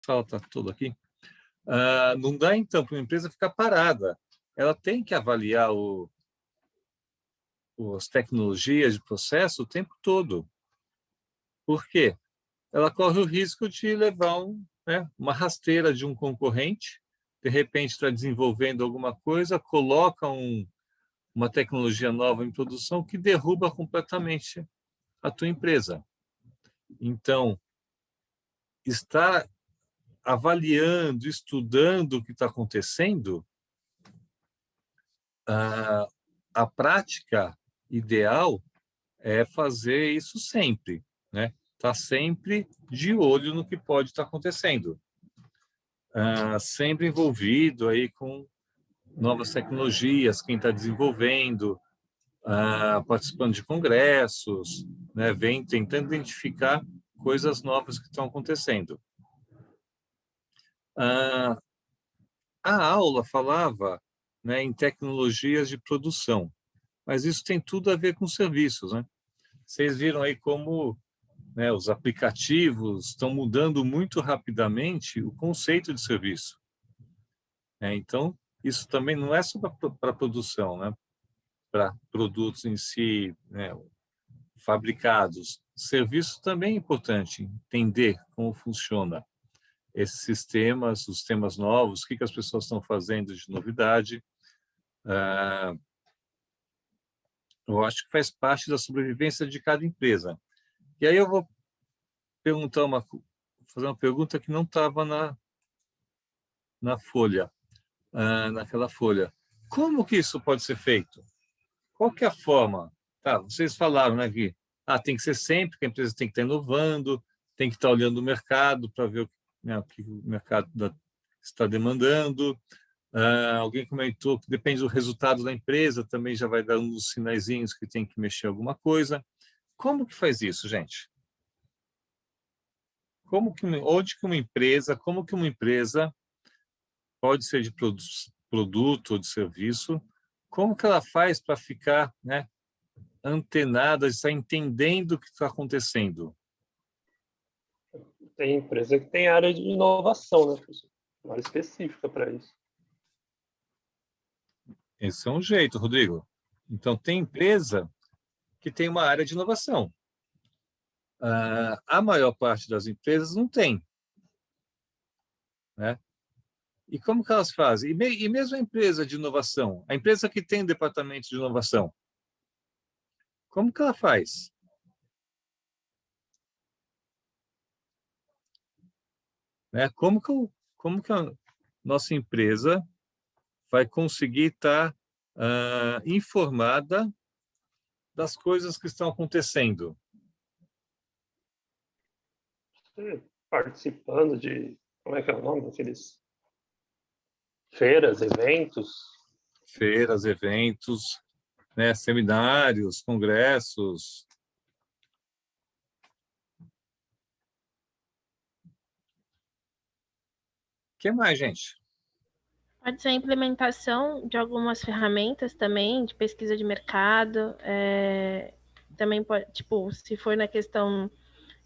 sala está toda aqui. Não dá, então, para uma empresa ficar parada. Ela tem que avaliar as tecnologias de processo o tempo todo. Por quê? Ela corre o risco de levar uma rasteira de um concorrente, de repente está desenvolvendo alguma coisa, coloca uma tecnologia nova em produção que derruba completamente a tua empresa. Então, estar avaliando, estudando o que está acontecendo, a prática ideal é fazer isso sempre, né? Tá sempre de olho no que pode estar acontecendo, sempre envolvido aí com novas tecnologias, quem está desenvolvendo, participando de congressos, né? Tentando identificar coisas novas que estão acontecendo. A aula falava, né, em tecnologias de produção, mas isso tem tudo a ver com serviços, né? Vocês viram aí como, né, os aplicativos estão mudando muito rapidamente o conceito de serviço. Então, isso também não é só para produção, né? Para produtos em si, né, fabricados. Serviço também é importante, entender como funciona esses sistemas, os sistemas novos, o que as pessoas estão fazendo de novidade. Eu acho que faz parte da sobrevivência de cada empresa. E aí eu vou fazer uma pergunta que não estava na folha, naquela folha. Como que isso pode ser feito? Qual que é a forma? Tá, vocês falaram, né, que tem que ser sempre, que a empresa tem que estar inovando, tem que estar olhando o mercado para ver o que o mercado está demandando. Alguém comentou que depende do resultado da empresa, também já vai dar uns sinaizinhos que tem que mexer alguma coisa. Como que faz isso, gente? Como que uma empresa pode ser de produto ou de serviço, como que ela faz para ficar, né, antenada, estar entendendo o que está acontecendo? Tem empresa que tem área de inovação, né, professor? Uma área específica para isso. Esse é um jeito, Rodrigo. Então, tem empresa que tem uma área de inovação. A maior parte das empresas não tem, né? E como que elas fazem? E mesmo a empresa de inovação, a empresa que tem departamento de inovação, como que ela faz? Né? Como que a nossa empresa vai conseguir estar informada das coisas que estão acontecendo? Participando de, como é que é o nome daqueles feiras, eventos? Feiras, eventos, né? Seminários, congressos. O que mais, gente? Pode ser a implementação de algumas ferramentas também, de pesquisa de mercado. Também pode, tipo, se for na questão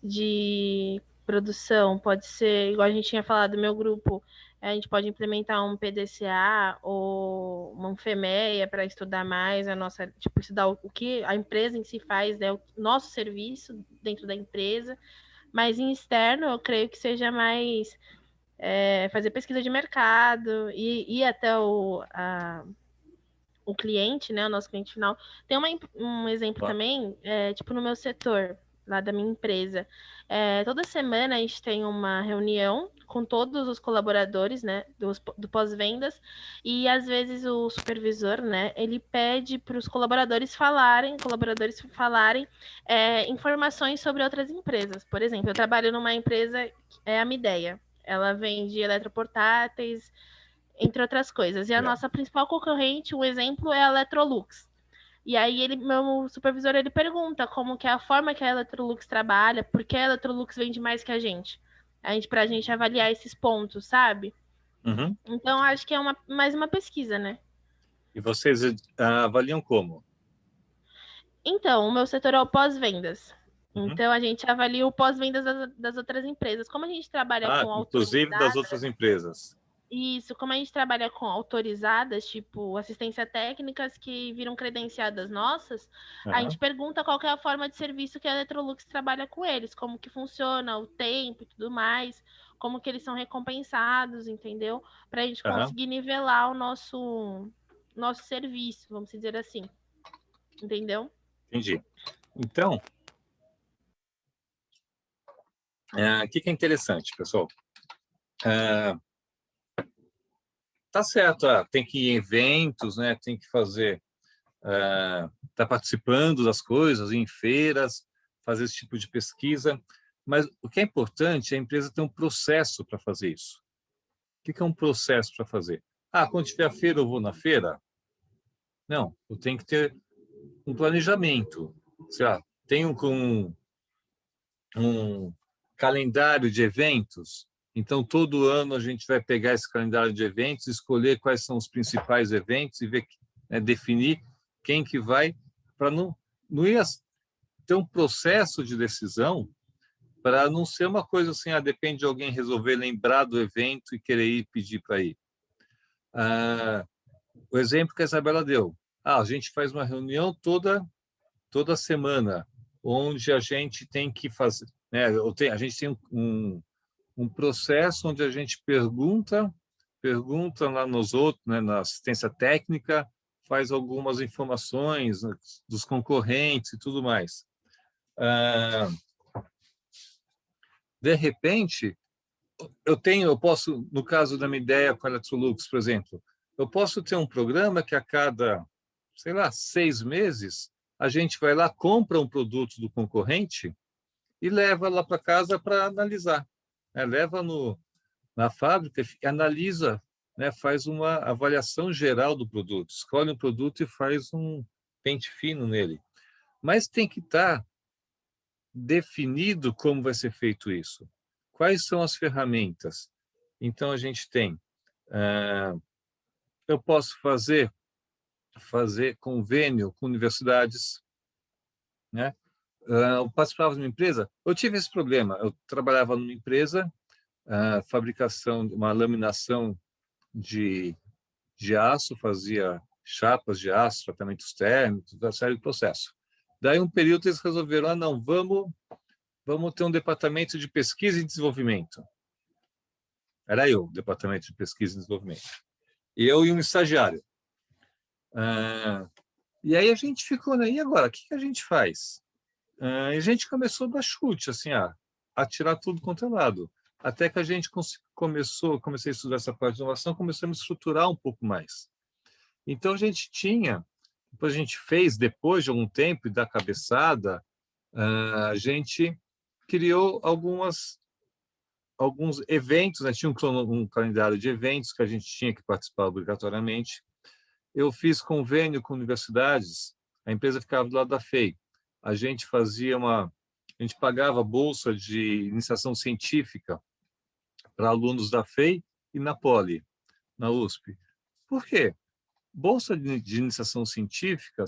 de produção, pode ser, igual a gente tinha falado, meu grupo, a gente pode implementar um PDCA ou uma FEMEA para estudar mais a nossa, tipo, estudar o que a empresa em si faz, né, o nosso serviço dentro da empresa, mas em externo eu creio que seja mais fazer pesquisa de mercado e ir até o cliente, né, o nosso cliente final. Tem um exemplo também, tipo no meu setor, lá da minha empresa. Toda semana a gente tem uma reunião com todos os colaboradores, né, do pós-vendas, e às vezes o supervisor, né, ele pede para os colaboradores falarem informações sobre outras empresas. Por exemplo, eu trabalho numa empresa, a Mideia. Ela vende eletroportáteis, entre outras coisas. E a nossa principal concorrente, um exemplo, é a Electrolux. E aí meu supervisor, ele pergunta como que é a forma que a Electrolux trabalha, por que a Electrolux vende mais que a gente. Pra gente avaliar esses pontos, sabe? Uhum. Então, acho que é mais uma pesquisa, né? E vocês avaliam como? Então, o meu setor é o pós-vendas. Uhum. Então, a gente avalia o pós-vendas das outras empresas. Como a gente trabalha com Inclusive das autorizadas, outras empresas. isso, como a gente trabalha com autorizadas, tipo assistência técnicas que viram credenciadas nossas, a gente Aham, pergunta qual que é a forma de serviço que a Electrolux trabalha com eles, como que funciona, o tempo e tudo mais, como que eles são recompensados, entendeu? Para a gente aham, conseguir nivelar o nosso serviço, vamos dizer assim, entendeu? entendi. Então, o que é interessante, pessoal? Tá certo, tem que ir em eventos, né? Tem que fazer, tá participando das coisas, ir em feiras, fazer esse tipo de pesquisa. Mas o que é importante é a empresa ter um processo para fazer isso. O que é um processo para fazer? Quando tiver a feira, eu vou na feira? Não, eu tenho que ter um planejamento. Sei lá, tenho com um calendário de eventos. Então, todo ano a gente vai pegar esse calendário de eventos, escolher quais são os principais eventos e ver, né, definir quem que vai, para não ir ter um processo de decisão, para não ser uma coisa assim, depende de alguém resolver lembrar do evento e querer ir pedir para ir. O exemplo que a Isabela deu. A gente faz uma reunião toda semana, onde a gente tem que fazer, né? A gente tem um processo onde a gente pergunta lá nos outros, né, na assistência técnica, faz algumas informações, né, dos concorrentes e tudo mais. De repente, eu posso, no caso da minha ideia com a Electrolux, por exemplo, eu posso ter um programa que a cada, sei lá, 6 meses, a gente vai lá, compra um produto do concorrente e leva lá para casa para analisar, né? Leva na fábrica e analisa, né? Faz uma avaliação geral do produto, escolhe um produto e faz um pente fino nele. Mas tem que estar definido como vai ser feito isso. Quais são as ferramentas? Então, a gente tem, eu posso fazer convênio com universidades, né? Eu participava de uma empresa, eu tive esse problema, eu trabalhava numa empresa, fabricação, uma laminação de aço, fazia chapas de aço, tratamentos térmicos, uma série de processos. Daí, um período, eles resolveram, não, vamos ter um departamento de pesquisa e desenvolvimento. Era eu, departamento de pesquisa e desenvolvimento. Eu e um estagiário. E aí a gente ficou, né? E agora, o que a gente faz? E a gente começou a dar chute, assim, a tirar tudo quanto é lado. Até que a gente comecei a estudar essa parte de inovação, começamos a estruturar um pouco mais. Então, depois a gente fez, depois de algum tempo, da cabeçada, a gente criou alguns eventos, né? Tinha um calendário de eventos que a gente tinha que participar obrigatoriamente. Eu fiz convênio com universidades, a empresa ficava do lado da FEI. A gente a gente pagava bolsa de iniciação científica para alunos da FEI e na Poli, na USP. Por quê? Bolsa de iniciação científica,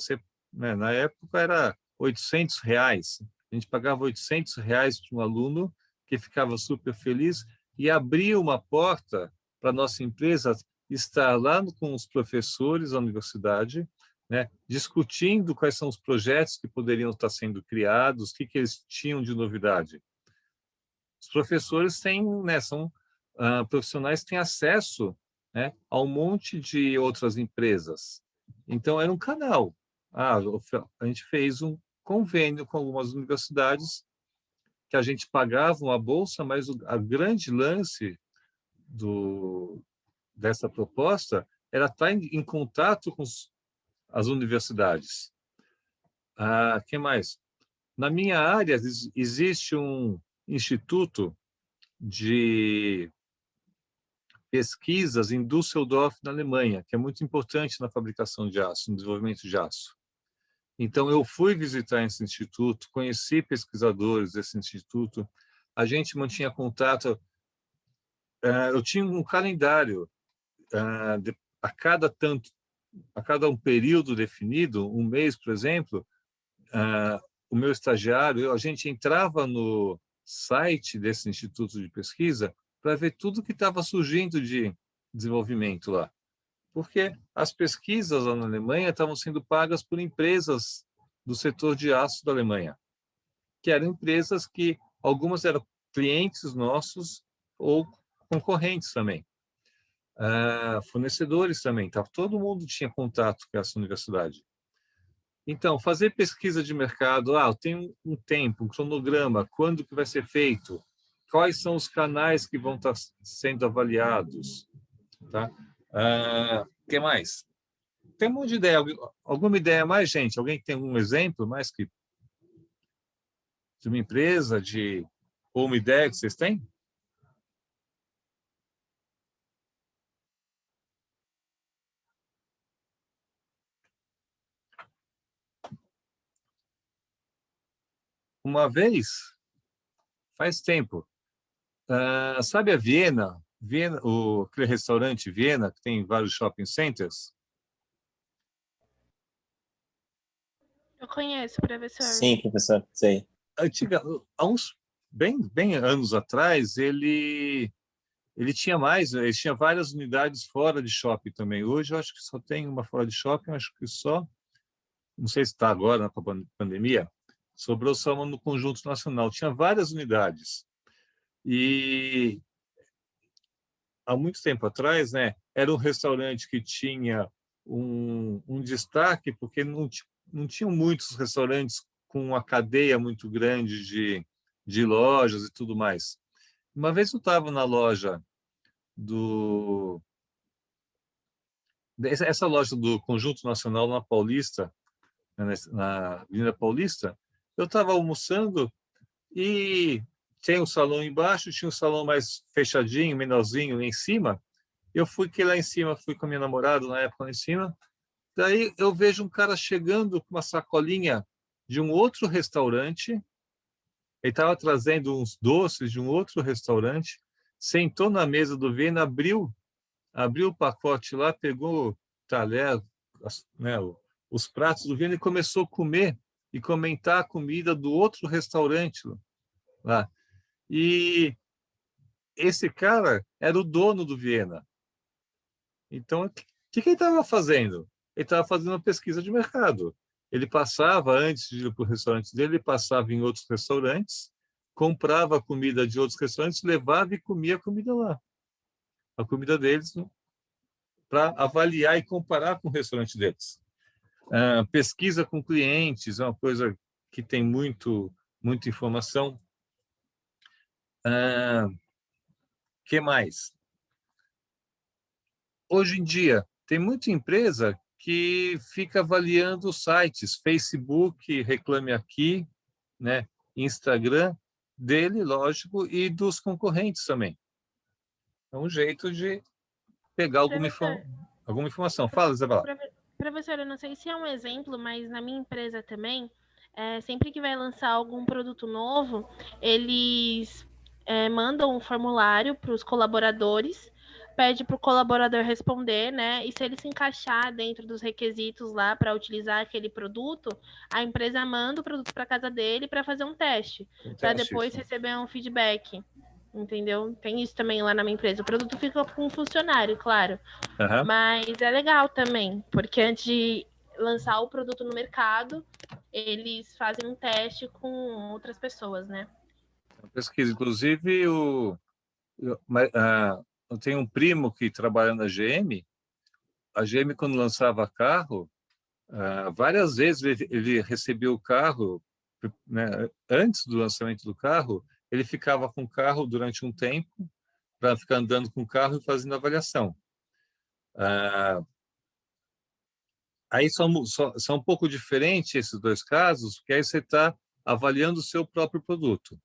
né, na época era R$ 800. A gente pagava R$ 800 para um aluno que ficava super feliz e abria uma porta para a nossa empresa estar lá com os professores da universidade, né, discutindo quais são os projetos que poderiam estar sendo criados, o que eles tinham de novidade. Os professores são profissionais que têm acesso, né, a um monte de outras empresas. Então, era um canal. A gente fez um convênio com algumas universidades que a gente pagava uma bolsa, mas a grande lance dessa proposta era estar em contato com as universidades. Que mais? Na minha área, existe um instituto de pesquisas em Düsseldorf, na Alemanha, que é muito importante na fabricação de aço, no desenvolvimento de aço. Então, eu fui visitar esse instituto, conheci pesquisadores desse instituto, a gente mantinha contato, eu tinha um calendário, a cada um período definido, um mês, por exemplo, o meu estagiário, a gente entrava no site desse instituto de pesquisa para ver tudo que estava surgindo de desenvolvimento lá. Porque as pesquisas lá na Alemanha estavam sendo pagas por empresas do setor de aço da Alemanha, que eram empresas que algumas eram clientes nossos ou concorrentes também, fornecedores também. Tá? Todo mundo tinha contato com essa universidade. Então, fazer pesquisa de mercado, tem um tempo, um cronograma, quando que vai ser feito, quais são os canais que vão estar sendo avaliados, tá? Que mais? Tem um monte de ideia. Alguma ideia mais, gente? Alguém tem algum exemplo mais que de uma empresa, ou uma ideia que vocês têm? Uma vez, faz tempo, sabe a Viena? Aquele restaurante Viena, que tem vários shopping centers? Eu conheço, professor. Sim, professor, sei. Há uns bem anos atrás, ele tinha mais, ele tinha várias unidades fora de shopping também. Hoje eu acho que só tem uma fora de shopping, acho que só, não sei se está agora com a pandemia, sobrou só uma no Conjunto Nacional. Tinha várias unidades. E há muito tempo atrás, né, era um restaurante que tinha um destaque, porque não tinham muitos restaurantes com uma cadeia muito grande de lojas e tudo mais. Uma vez eu estava na loja essa loja do Conjunto Nacional na Paulista, na Avenida Paulista, eu estava almoçando e tinha um salão embaixo, tinha um salão mais fechadinho, menorzinho em cima. Eu fui lá em cima, fui com a minha namorada na época lá em cima. Daí eu vejo um cara chegando com uma sacolinha de um outro restaurante. Ele estava trazendo uns doces de um outro restaurante, sentou na mesa do Viena, abriu o pacote lá, pegou o talher, né, os pratos do Viena e começou a comer e comentar a comida do outro restaurante lá. E esse cara era o dono do Viena. Então, o que ele estava fazendo? Ele estava fazendo uma pesquisa de mercado. Ele passava, antes de ir para o restaurante dele, ele passava em outros restaurantes, comprava a comida de outros restaurantes, levava e comia a comida lá. A comida deles, para avaliar e comparar com o restaurante deles. Pesquisa com clientes é uma coisa que tem muita informação. Que mais? Hoje em dia, tem muita empresa que fica avaliando os sites, Facebook, Reclame Aqui, né? Instagram, dele, lógico, e dos concorrentes também. É um jeito de pegar alguma informação. Fala, Isabela. Professor, eu não sei se é um exemplo, mas na minha empresa também, sempre que vai lançar algum produto novo, eles mandam um formulário para os colaboradores, pede para o colaborador responder, né? E se ele se encaixar dentro dos requisitos lá para utilizar aquele produto, a empresa manda o produto para casa dele para fazer um teste, para depois receber um feedback. Entendeu? Tem isso também lá na minha empresa. O produto fica com um funcionário, claro. Uhum. Mas é legal também, porque antes de lançar o produto no mercado, eles fazem um teste com outras pessoas, né? Pesquisa. Inclusive, eu tenho um primo que trabalha na GM. A GM, quando lançava carro, várias vezes ele recebia o carro, né, antes do lançamento do carro, ele ficava com o carro durante um tempo para ficar andando com o carro e fazendo avaliação. Aí são um pouco diferentes esses dois casos, porque aí você está avaliando o seu próprio produto,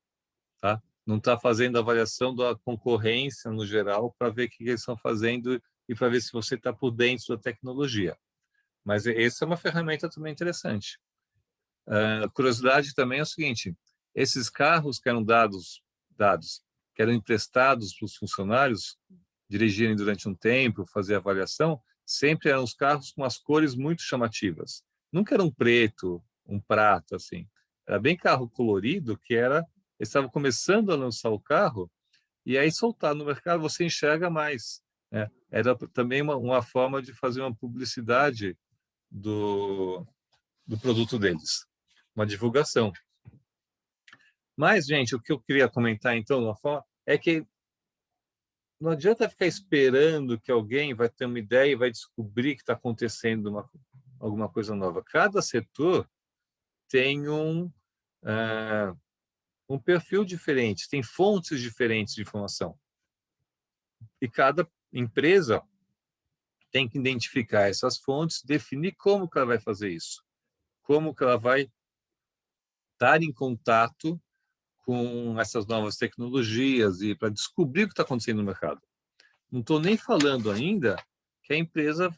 tá? Não está fazendo avaliação da concorrência no geral para ver o que eles estão fazendo e para ver se você está por dentro da tecnologia. Mas essa é uma ferramenta também interessante. A curiosidade também é o seguinte: esses carros que eram que eram emprestados para os funcionários dirigirem durante um tempo, fazer avaliação, sempre eram os carros com as cores muito chamativas. Nunca era um preto, um prata, assim. Era bem carro colorido, que era... Eles estavam começando a lançar o carro, e aí soltar no mercado você enxerga mais, né? Era também uma forma de fazer uma publicidade do produto deles, uma divulgação. Mas, gente, o que eu queria comentar, então, de uma forma, é que não adianta ficar esperando que alguém vai ter uma ideia e vai descobrir que está acontecendo alguma coisa nova. Cada setor tem um perfil diferente, tem fontes diferentes de informação. E cada empresa tem que identificar essas fontes, definir como que ela vai fazer isso, como que ela vai estar em contato com essas novas tecnologias e para descobrir o que está acontecendo no mercado. Não estou nem falando ainda que a empresa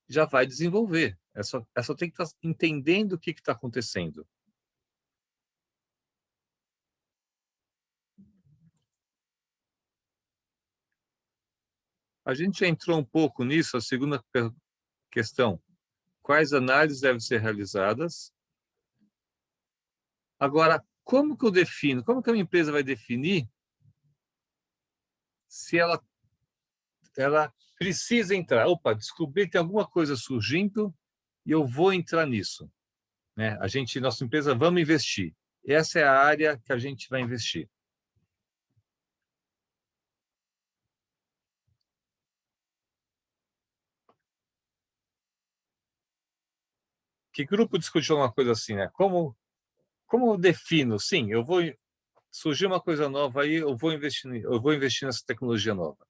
já vai desenvolver. Ela só tem que estar entendendo o que está acontecendo. A gente já entrou um pouco nisso, a segunda questão. Quais análises devem ser realizadas? Agora, como que eu defino? Como que uma empresa vai definir se ela precisa entrar? Opa, descobri que tem alguma coisa surgindo e eu vou entrar nisso, né? Nossa empresa, vamos investir. Essa é a área que a gente vai investir. Que grupo discutiu uma coisa assim, né? Como eu defino? Sim, surgir uma coisa nova aí, eu vou investir nessa tecnologia nova.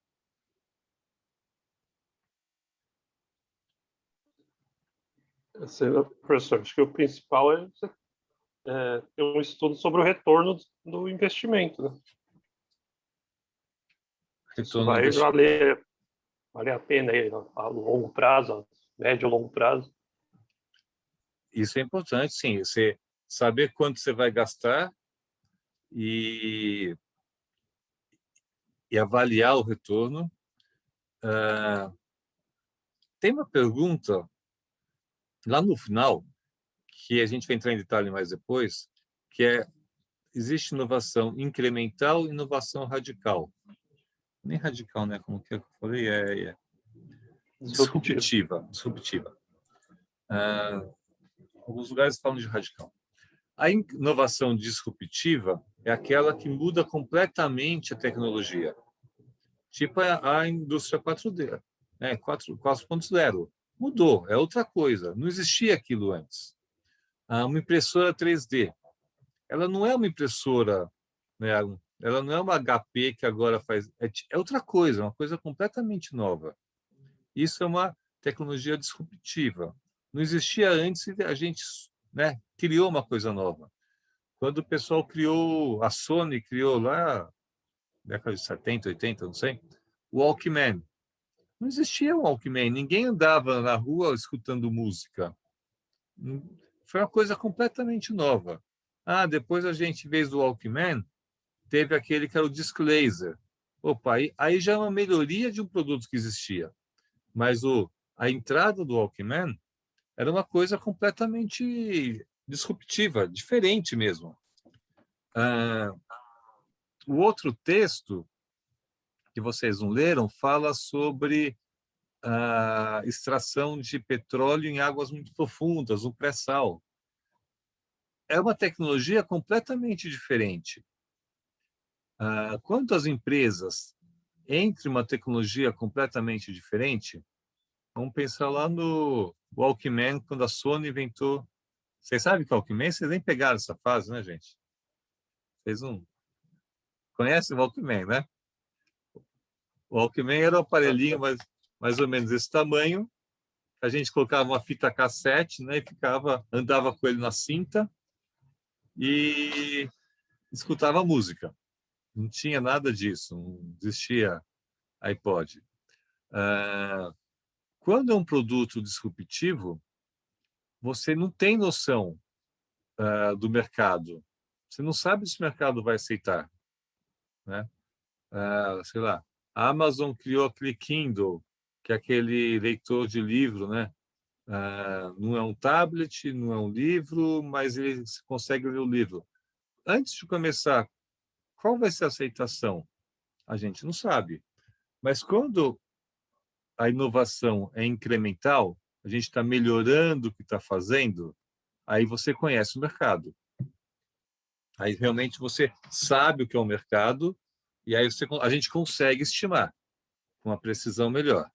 Professor, acho que o principal é ter um estudo sobre o retorno do investimento, né? Isso vai valer a pena aí, a longo prazo, a médio e longo prazo. Isso é importante, sim. Você saber quanto você vai gastar e avaliar o retorno. Tem uma pergunta lá no final, que a gente vai entrar em detalhe mais depois, que existe inovação incremental e inovação radical. Nem radical, né? Como que eu falei? Disruptiva. Alguns lugares falam de radical. A inovação disruptiva é aquela que muda completamente a tecnologia. Tipo a indústria 4D, né? 4.0. Mudou, é outra coisa. Não existia aquilo antes. Uma impressora 3D, ela não é uma impressora, né? Ela não é uma HP que agora faz. É outra coisa, uma coisa completamente nova. Isso é uma tecnologia disruptiva. Não existia antes e a gente, né, criou uma coisa nova. Quando o pessoal criou, a Sony criou lá, década de 70, 80, não sei, o Walkman. Não existia um Walkman, ninguém andava na rua escutando música. Foi uma coisa completamente nova. Depois a gente, em vez do Walkman, teve aquele que era o disc laser. Opa, aí já é uma melhoria de um produto que existia. Mas a entrada do Walkman era uma coisa completamente disruptiva, diferente mesmo. O outro texto que vocês não leram fala sobre a extração de petróleo em águas muito profundas, o pré-sal. É uma tecnologia completamente diferente. Quanto às empresas, entre uma tecnologia completamente diferente, vamos pensar lá no Walkman, quando a Sony inventou. Vocês sabem que é o Walkman? Vocês nem pegaram essa fase, né, gente? Vocês não conhecem o Walkman, né? O Walkman era um aparelhinho mais ou menos desse tamanho. A gente colocava uma fita cassete, né, e andava com ele na cinta e escutava música. Não tinha nada disso, não existia iPod. Quando é um produto disruptivo, você não tem noção do mercado. Você não sabe se o mercado vai aceitar, né? Sei lá, a Amazon criou aquele Kindle, que é aquele leitor de livro, né? não é um tablet, não é um livro, mas ele consegue ler o livro. Antes de começar, qual vai ser a aceitação? A gente não sabe. Mas quando a inovação é incremental, a gente está melhorando o que está fazendo, aí você conhece o mercado. Aí realmente você sabe o que é o mercado e aí a gente consegue estimar com uma precisão melhor.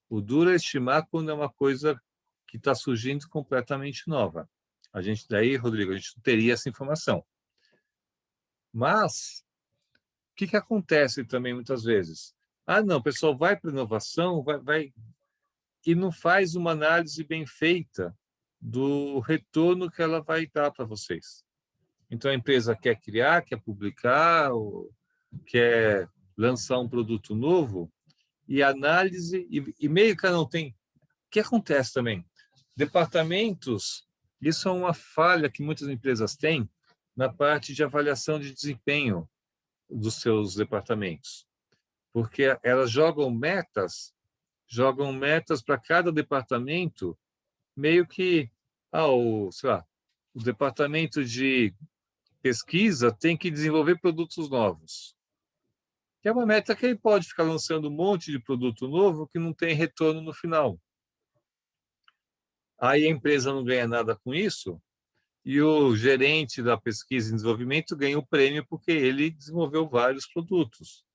O duro é estimar quando é uma coisa que está surgindo completamente nova. A gente daí, Rodrigo, a gente não teria essa informação. Mas o que acontece também muitas vezes? Não, o pessoal vai para inovação, vai e não faz uma análise bem feita do retorno que ela vai dar para vocês. Então, a empresa quer criar, quer publicar, ou quer lançar um produto novo, e análise, e meio que não tem. O que acontece também? Departamentos, isso é uma falha que muitas empresas têm na parte de avaliação de desempenho dos seus departamentos, porque elas jogam metas para cada departamento, meio que, sei lá, o departamento de pesquisa tem que desenvolver produtos novos. Que é uma meta que ele pode ficar lançando um monte de produto novo que não tem retorno no final. Aí a empresa não ganha nada com isso e o gerente da pesquisa e desenvolvimento ganha o prêmio porque ele desenvolveu vários produtos.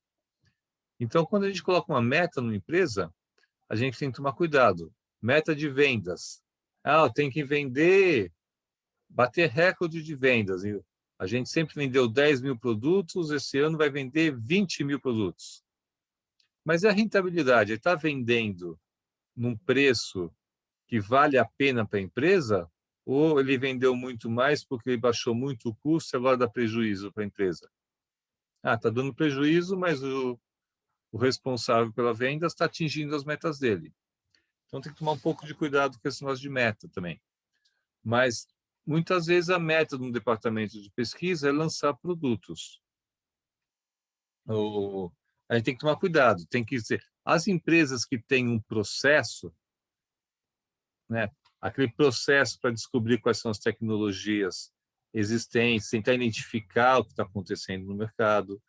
Então, quando a gente coloca uma meta numa empresa, a gente tem que tomar cuidado. Meta de vendas. Tem que vender, bater recorde de vendas. A gente sempre vendeu 10 mil produtos, esse ano vai vender 20 mil produtos. Mas é a rentabilidade. Ele está vendendo num preço que vale a pena para a empresa, ou ele vendeu muito mais porque ele baixou muito o custo e agora dá prejuízo para a empresa? Está dando prejuízo, mas o responsável pela venda está atingindo as metas dele. Então tem que tomar um pouco de cuidado com esse negócio de meta também. Mas muitas vezes a meta de um departamento de pesquisa é lançar produtos. A gente tem que tomar cuidado, tem que ser as empresas que têm um processo, né, aquele processo para descobrir quais são as tecnologias existentes, tentar identificar o que está acontecendo no mercado.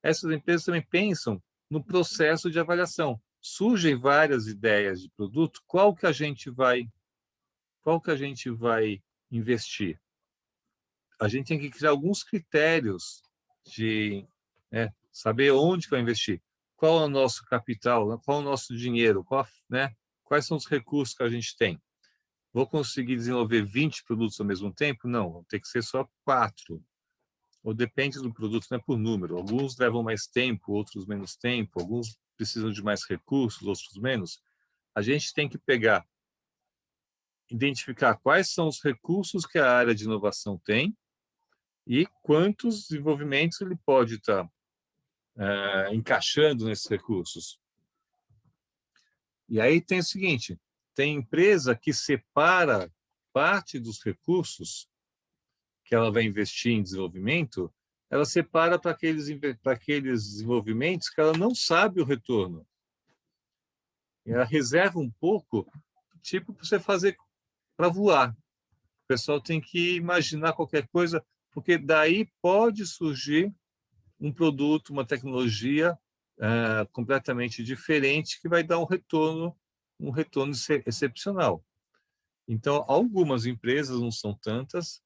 Essas empresas também pensam no processo de avaliação. Surgem várias ideias de produto, qual que a gente vai investir? A gente tem que criar alguns critérios de saber onde vai investir. Qual é o nosso capital? Qual é o nosso dinheiro? Quais são os recursos que a gente tem? Vou conseguir desenvolver 20 produtos ao mesmo tempo? Não, vão ter que ser só 4. Ou depende do produto, não é por número. Alguns levam mais tempo, outros menos tempo. Alguns precisam de mais recursos, outros menos. A gente tem que identificar quais são os recursos que a área de inovação tem e quantos desenvolvimentos ele pode estar encaixando nesses recursos. E aí tem o seguinte, tem empresa que separa parte dos recursos que ela vai investir em desenvolvimento, ela separa para aqueles desenvolvimentos que ela não sabe o retorno. Ela reserva um pouco, tipo, para você fazer para voar. O pessoal tem que imaginar qualquer coisa, porque daí pode surgir um produto, uma tecnologia completamente diferente que vai dar um retorno excepcional. Então, algumas empresas, não são tantas,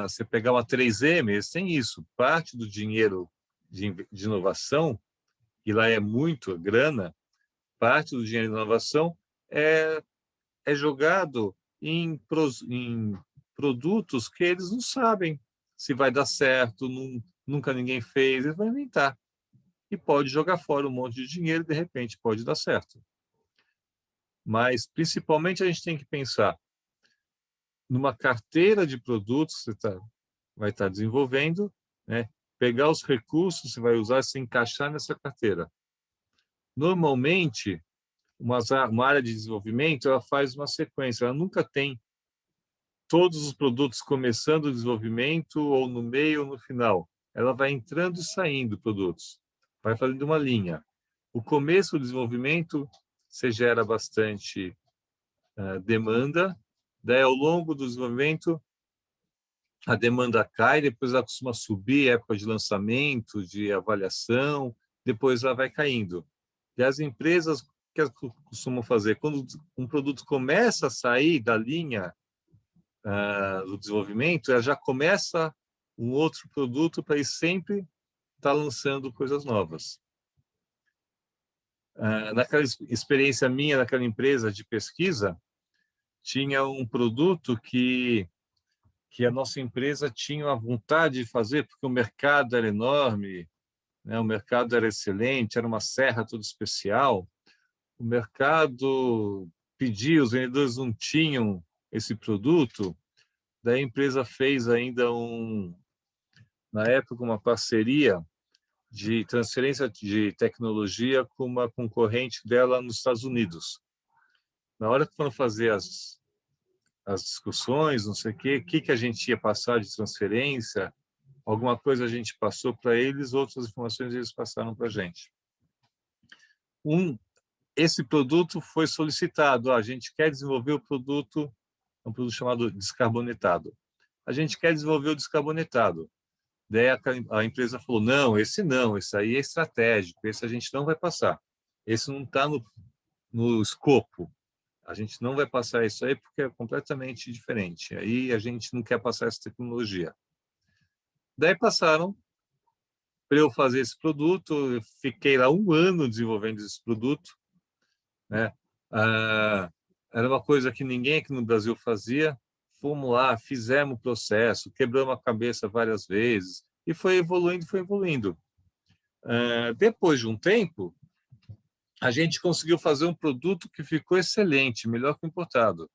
você pegar uma 3M, eles têm isso, parte do dinheiro de inovação, e lá é muito grana, parte do dinheiro de inovação é jogado em produtos que eles não sabem se vai dar certo, nunca ninguém fez, eles vão inventar. E pode jogar fora um monte de dinheiro e, de repente, pode dar certo. Mas, principalmente, a gente tem que pensar numa carteira de produtos que você vai estar desenvolvendo, né? Pegar os recursos que você vai usar e se encaixar nessa carteira. Normalmente, uma área de desenvolvimento, ela faz uma sequência, ela nunca tem todos os produtos começando o desenvolvimento ou no meio ou no final. Ela vai entrando e saindo produtos, vai fazendo uma linha. O começo do desenvolvimento, você gera bastante demanda, daí ao longo do desenvolvimento a demanda cai, depois ela costuma subir, época de lançamento, de avaliação, depois ela vai caindo. E as empresas, o que elas costumam fazer? Quando um produto começa a sair da linha do desenvolvimento, ela já começa um outro produto para ir sempre estar lançando coisas novas. Naquela experiência minha, naquela empresa de pesquisa, tinha um produto que a nossa empresa tinha a vontade de fazer, porque o mercado era enorme, né? O mercado era excelente, era uma serra toda especial. O mercado pedia, os vendedores não tinham esse produto. Daí a empresa fez ainda na época, uma parceria de transferência de tecnologia com uma concorrente dela nos Estados Unidos. Na hora que foram fazer as discussões, não sei o que a gente ia passar de transferência, alguma coisa a gente passou para eles, outras informações eles passaram para a gente. Esse produto foi solicitado, a gente quer desenvolver o produto, um produto chamado descarbonetado. A gente quer desenvolver o descarbonetado. Daí a empresa falou, não, esse aí é estratégico, esse a gente não vai passar. Esse não está no escopo. A gente não vai passar isso aí porque é completamente diferente. Aí a gente não quer passar essa tecnologia. Daí passaram para eu fazer esse produto, eu fiquei lá 1 ano desenvolvendo esse produto, né? Era uma coisa que ninguém aqui no Brasil fazia. Fomos lá, fizemos o processo, quebramos a cabeça várias vezes e foi evoluindo, foi evoluindo. Depois de um tempo, a gente conseguiu fazer um produto que ficou excelente, melhor que o importado.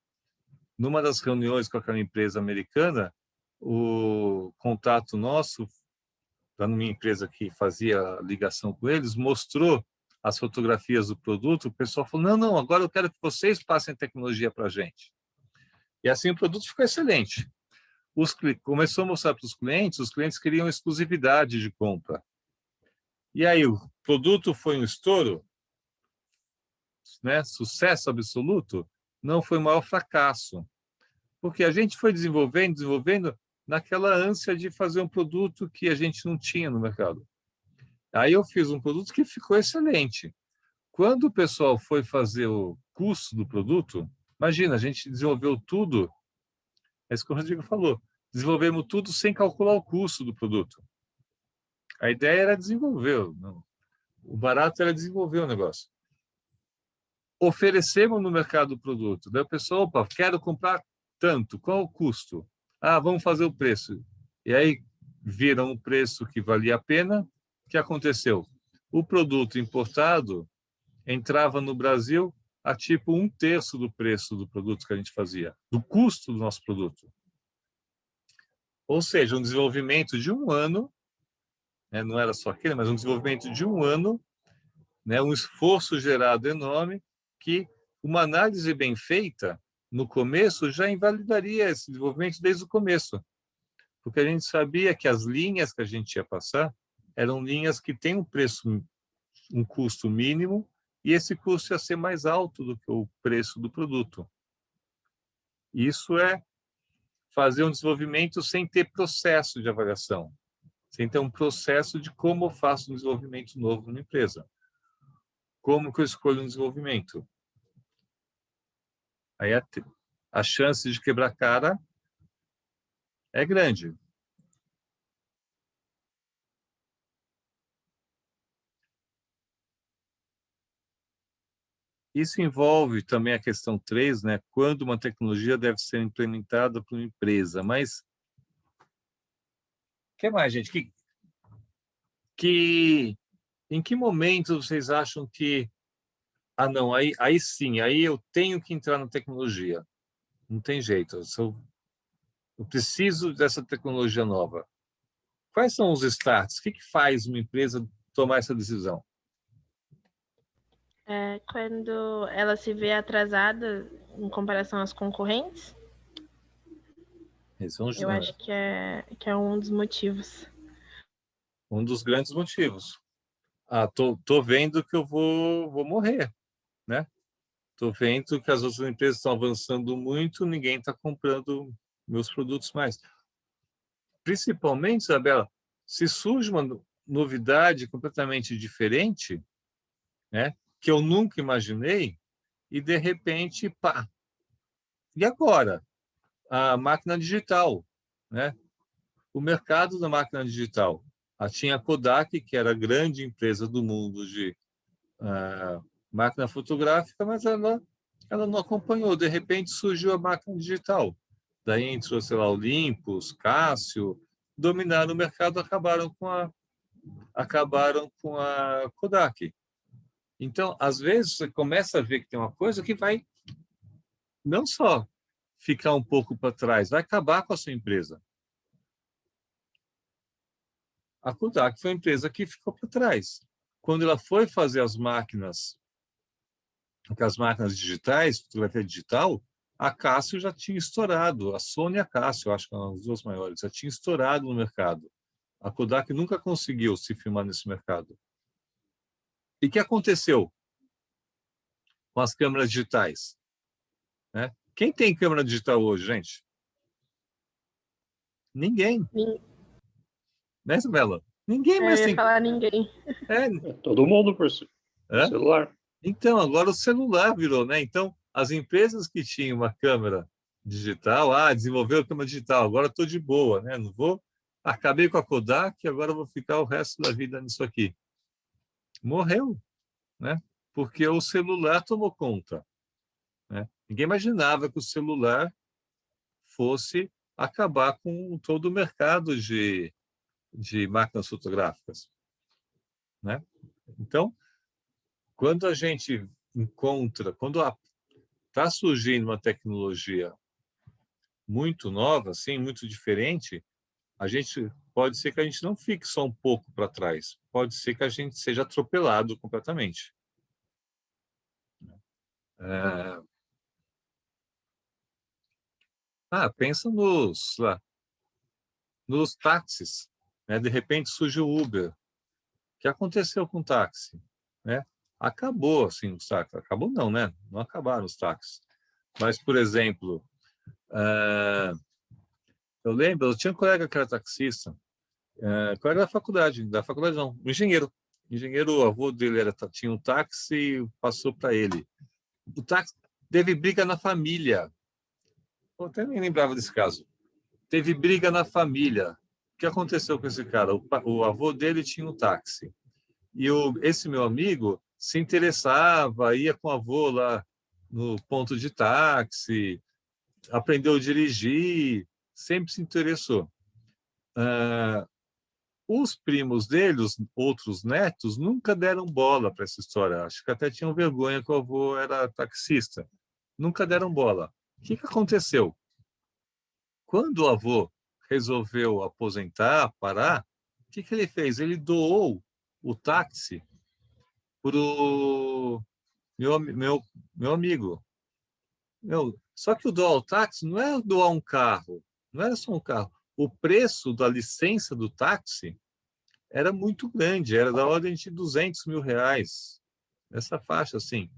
Numa das reuniões com aquela empresa americana, o contato nosso, da minha empresa que fazia a ligação com eles, mostrou as fotografias do produto. O pessoal falou, não, agora eu quero que vocês passem tecnologia para a gente. E assim o produto ficou excelente. Começou a mostrar para os clientes queriam exclusividade de compra. E aí o produto foi um estouro, né? Sucesso absoluto? Não, foi o maior fracasso. Porque a gente foi desenvolvendo naquela ânsia de fazer um produto que a gente não tinha no mercado. Aí eu fiz um produto que ficou excelente. Quando o pessoal foi fazer o custo do produto, imagina, a gente desenvolveu tudo, é isso que o Rodrigo falou, desenvolvemos tudo sem calcular o custo do produto. A ideia era desenvolver, o barato era desenvolver o negócio. Oferecemos no mercado o produto, daí o pessoal, opa, quero comprar tanto, qual o custo? Vamos fazer o preço. E aí viram um preço que valia a pena. O que aconteceu? O produto importado entrava no Brasil a tipo 1/3 do preço do produto que a gente fazia, do custo do nosso produto. Ou seja, um desenvolvimento de 1 ano, né, não era só aquele, mas um desenvolvimento de 1 ano, né, um esforço gerado enorme, que uma análise bem feita no começo já invalidaria esse desenvolvimento desde o começo, porque a gente sabia que as linhas que a gente ia passar eram linhas que têm um custo mínimo, e esse custo ia ser mais alto do que o preço do produto. Isso é fazer um desenvolvimento sem ter processo de avaliação, sem ter um processo de como eu faço um desenvolvimento novo numa empresa. Como que eu escolho um desenvolvimento? Aí a chance de quebrar cara é grande. Isso envolve também a questão 3, né? Quando uma tecnologia deve ser implementada por uma empresa. Mas o que mais, gente? Em que momento vocês acham que não, aí sim, aí eu tenho que entrar na tecnologia. Não tem jeito. Eu preciso dessa tecnologia nova. Quais são os starts? O que faz uma empresa tomar essa decisão? Quando ela se vê atrasada em comparação às concorrentes, eu acho que é um dos motivos. Um dos grandes motivos. Tô vendo que eu vou morrer, né? Estou vendo que as outras empresas estão avançando muito, ninguém está comprando meus produtos mais. Principalmente, Isabela, se surge uma novidade completamente diferente, né, que eu nunca imaginei, e de repente, pá, e agora? A máquina digital, né? O mercado da máquina digital. Tinha a Kodak, que era a grande empresa do mundo de máquina fotográfica, mas ela não acompanhou. De repente surgiu a máquina digital. Daí entrou, sei lá, Olympus, Casio, dominaram o mercado, acabaram com a Kodak. Então, às vezes, você começa a ver que tem uma coisa que vai não só ficar um pouco para trás, vai acabar com a sua empresa. A Kodak foi a empresa que ficou para trás. Quando ela foi fazer as máquinas digitais, fotografia digital, a Casio já tinha estourado. A Sony e a Casio, acho que eram as duas maiores, já tinha estourado no mercado. A Kodak nunca conseguiu se firmar nesse mercado. E o que aconteceu com as câmeras digitais? Né? Quem tem câmera digital hoje, gente? Ninguém. Né, Isabela? Ninguém mais Eu ia tem. falar ninguém. Todo mundo por É? celular. Então, agora o celular virou, né? Então, as empresas que tinham uma câmera digital, desenvolveu a câmera digital, agora estou de boa, né? Não vou, acabei com a Kodak, agora vou ficar o resto da vida nisso aqui. Morreu, né? Porque o celular tomou conta, né? Ninguém imaginava que o celular fosse acabar com todo o mercado de máquinas fotográficas, né? Então, quando a gente encontra, quando está surgindo uma tecnologia muito nova, assim, muito diferente, pode ser que a gente não fique só um pouco para trás, pode ser que a gente seja atropelado completamente. Pensa nos táxis, né? De repente surge o Uber. O que aconteceu com o táxi, né? Acabou, assim, os táxis. Acabou não, né? Não acabaram os táxis. Mas, por exemplo, eu lembro, eu tinha um colega que era taxista, colega da faculdade não, um engenheiro. O avô dele tinha um táxi e passou para ele. O táxi teve briga na família. Eu até nem lembrava desse caso. Teve briga na família. O que aconteceu com esse cara? O avô dele tinha um táxi. E esse meu amigo se interessava, ia com o avô lá no ponto de táxi, aprendeu a dirigir, sempre se interessou. Os primos dele, os outros netos, nunca deram bola para essa história. Acho que até tinham vergonha que o avô era taxista. Nunca deram bola. O que aconteceu? Quando o avô resolveu aposentar, parar, o que ele fez? Ele doou o táxi para o meu amigo. Só que o doar o táxi não é doar um carro, não era só um carro. O preço da licença do táxi era muito grande, era da ordem de R$ 200.000, essa faixa assim.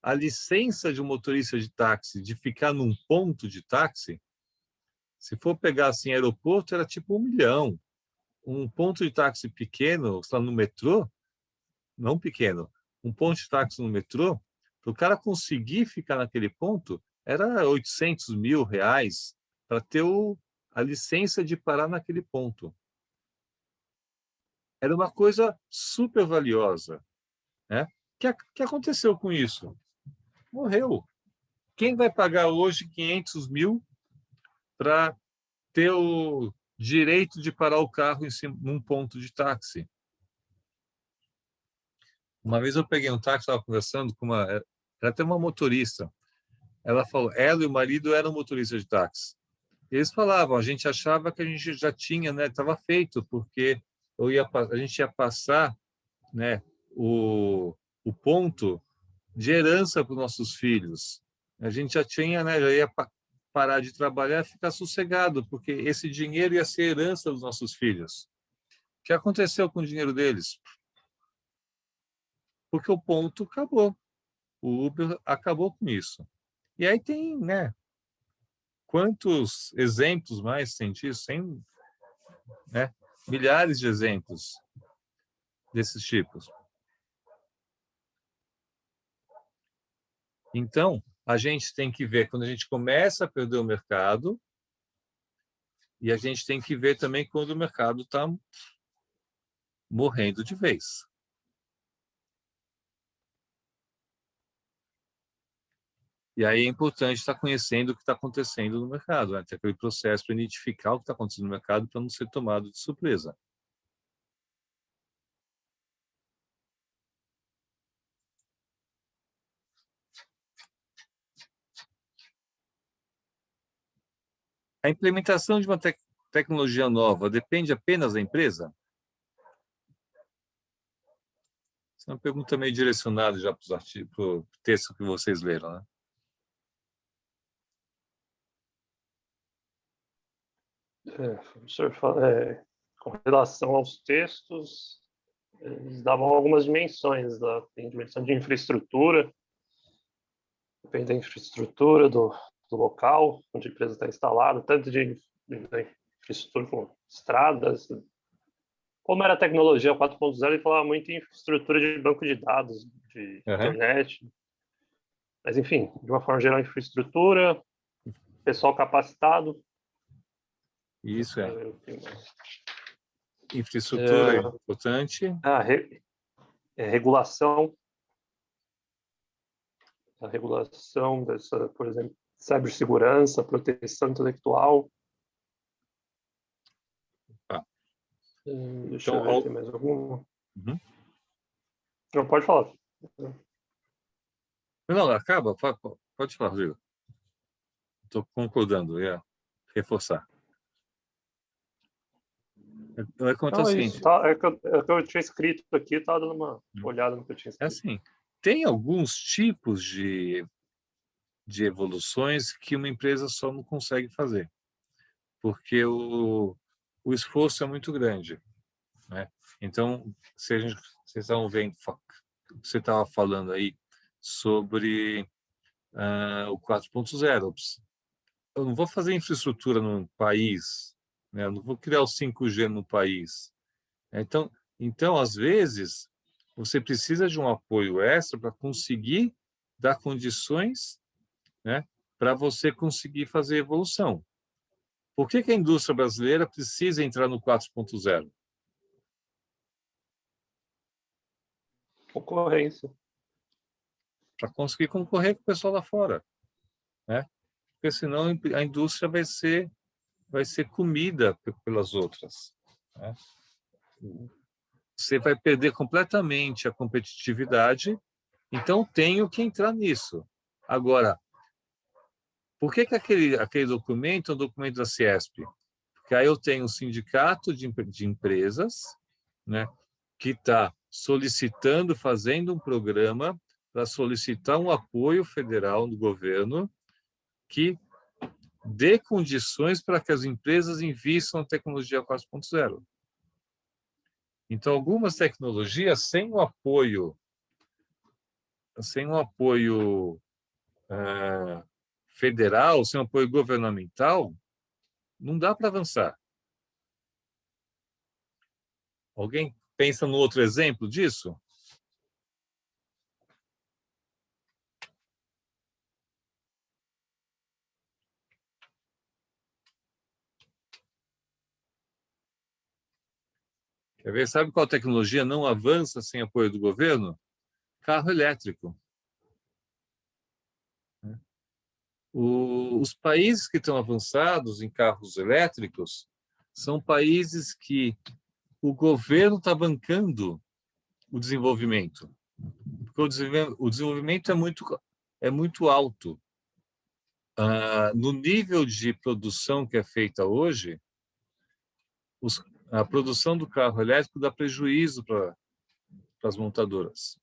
A licença de um motorista de táxi, de ficar num ponto de táxi, se for pegar assim, aeroporto, era tipo 1 milhão. Um ponto de táxi pequeno, está no metrô, não pequeno, um ponto de táxi no metrô, para o cara conseguir ficar naquele ponto, era R$ 800.000 para ter a licença de parar naquele ponto. Era uma coisa super valiosa, né? O que aconteceu com isso? Morreu. Quem vai pagar hoje 500 mil para ter o direito de parar o carro num ponto de táxi? Uma vez eu peguei um táxi, estava conversando com era até uma motorista. Ela falou, ela e o marido eram motoristas de táxi. Eles falavam, a gente achava que a gente já tinha, né? Estava feito, porque a gente ia passar, né? O ponto de herança para os nossos filhos. A gente já tinha, né? Já ia parar de trabalhar e ficar sossegado, porque esse dinheiro ia ser herança dos nossos filhos. O que aconteceu com o dinheiro deles? Porque o ponto acabou. o Uber acabou com isso. E aí tem, né? Quantos exemplos mais tem disso? Tem, né? Milhares de exemplos desses tipos. Então, a gente tem que ver quando a gente começa a perder o mercado e a gente tem que ver também quando o mercado está morrendo de vez. E aí é importante estar conhecendo o que está acontecendo no mercado, né? Ter aquele processo para identificar o que está acontecendo no mercado para não ser tomado de surpresa. A implementação de uma tecnologia nova depende apenas da empresa? Essa é uma pergunta meio direcionada já para o texto que vocês leram, né? O senhor fala, com relação aos textos, eles davam algumas dimensões, tem dimensão de infraestrutura, depende da infraestrutura do local onde a empresa está instalada, tanto de infraestrutura como estradas. Como era a tecnologia 4.0, ele falava muito em infraestrutura de banco de dados, de internet. Mas, enfim, de uma forma geral, infraestrutura, pessoal capacitado. Isso é. Infraestrutura é importante. Regulação. A regulação dessa, por exemplo, cibersegurança, proteção intelectual. Deixa eu ver, tem mais alguma? Uhum. Não, pode falar. Não, acaba. Pode falar, Rodrigo. Estou concordando, ia reforçar. Eu contar o seguinte. É que eu tinha escrito aqui, estava dando uma olhada no que eu tinha escrito. É assim, tem alguns tipos de evoluções que uma empresa só não consegue fazer, porque o esforço é muito grande, né? Então, vocês estavam vendo, você estava falando aí sobre o 4.0. Eu não vou fazer infraestrutura num país, né? Eu não vou criar o 5G no país. Então, às vezes, você precisa de um apoio extra para conseguir dar condições, né, para você conseguir fazer evolução. Por que a indústria brasileira precisa entrar no 4.0? Concorrência. Para conseguir concorrer com o pessoal lá fora, né? Porque senão a indústria vai ser comida pelas outras, né? Você vai perder completamente a competitividade, então tenho que entrar nisso. Agora, por que aquele documento é um documento da CIESP? Porque aí eu tenho um sindicato de empresas, né, que está solicitando, fazendo um programa para solicitar um apoio federal do governo que dê condições para que as empresas invistam na tecnologia 4.0. Então, algumas tecnologias sem um apoio federal, sem um apoio governamental, não dá para avançar. Alguém pensa no outro exemplo disso? Quer ver? Sabe qual tecnologia não avança sem apoio do governo? Carro elétrico. Os países que estão avançados em carros elétricos são países que o governo está bancando o desenvolvimento. Porque o desenvolvimento é muito alto. No nível de produção que é feita hoje, a produção do carro elétrico dá prejuízo para as montadoras.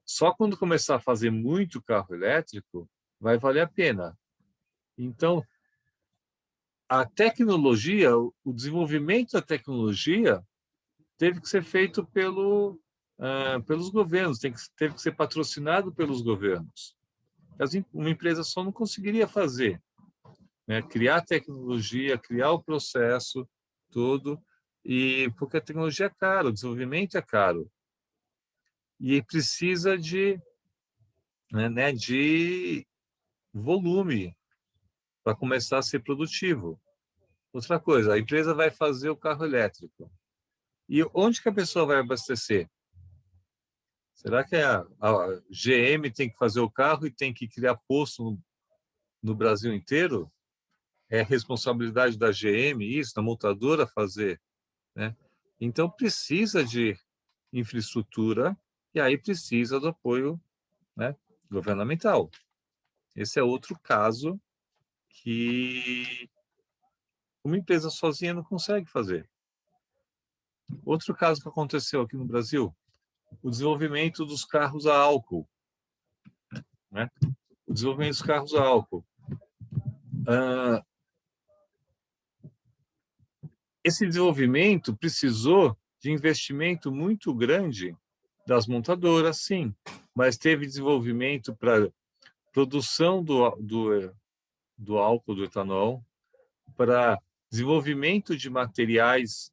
Só quando começar a fazer muito carro elétrico, vai valer a pena. Então, a tecnologia, o desenvolvimento da tecnologia teve que ser feito pelo pelos governos, teve que ser patrocinado pelos governos. Uma empresa só não conseguiria fazer, né? Criar tecnologia, criar o processo todo, e porque a tecnologia é cara, o desenvolvimento é caro. E precisa de volume para começar a ser produtivo. Outra coisa, a empresa vai fazer o carro elétrico. E onde que a pessoa vai abastecer? Será que a GM tem que fazer o carro e tem que criar posto no Brasil inteiro? É responsabilidade da GM isso, da montadora fazer, né? Então precisa de infraestrutura e aí precisa do apoio, né, governamental. Esse é outro caso que uma empresa sozinha não consegue fazer. Outro caso que aconteceu aqui no Brasil, o desenvolvimento dos carros a álcool, né? O desenvolvimento dos carros a álcool. Esse desenvolvimento precisou de investimento muito grande das montadoras, sim, mas teve desenvolvimento para produção do álcool, do etanol, para desenvolvimento de materiais,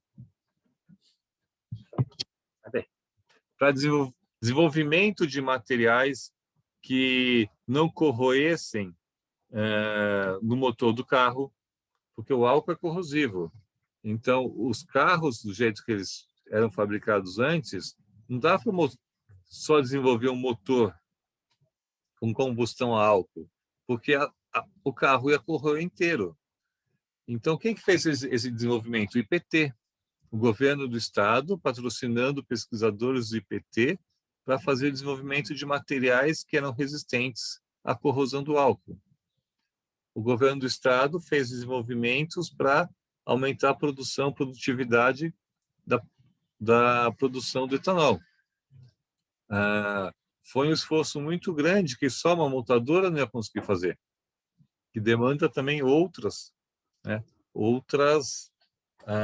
para desenvolvimento de materiais que não corroessem no motor do carro, porque o álcool é corrosivo. Então, os carros, do jeito que eles eram fabricados antes, não dá para só desenvolver um motor com combustão a álcool, porque o carro ia corroer inteiro. Então, quem que fez esse desenvolvimento? O IPT, o governo do estado, patrocinando pesquisadores do IPT para fazer desenvolvimento de materiais que eram resistentes à corrosão do álcool. O governo do estado fez desenvolvimentos para aumentar a produtividade da produção do etanol. Foi um esforço muito grande que só uma montadora não ia conseguir fazer, que demanda também outras, né? Outras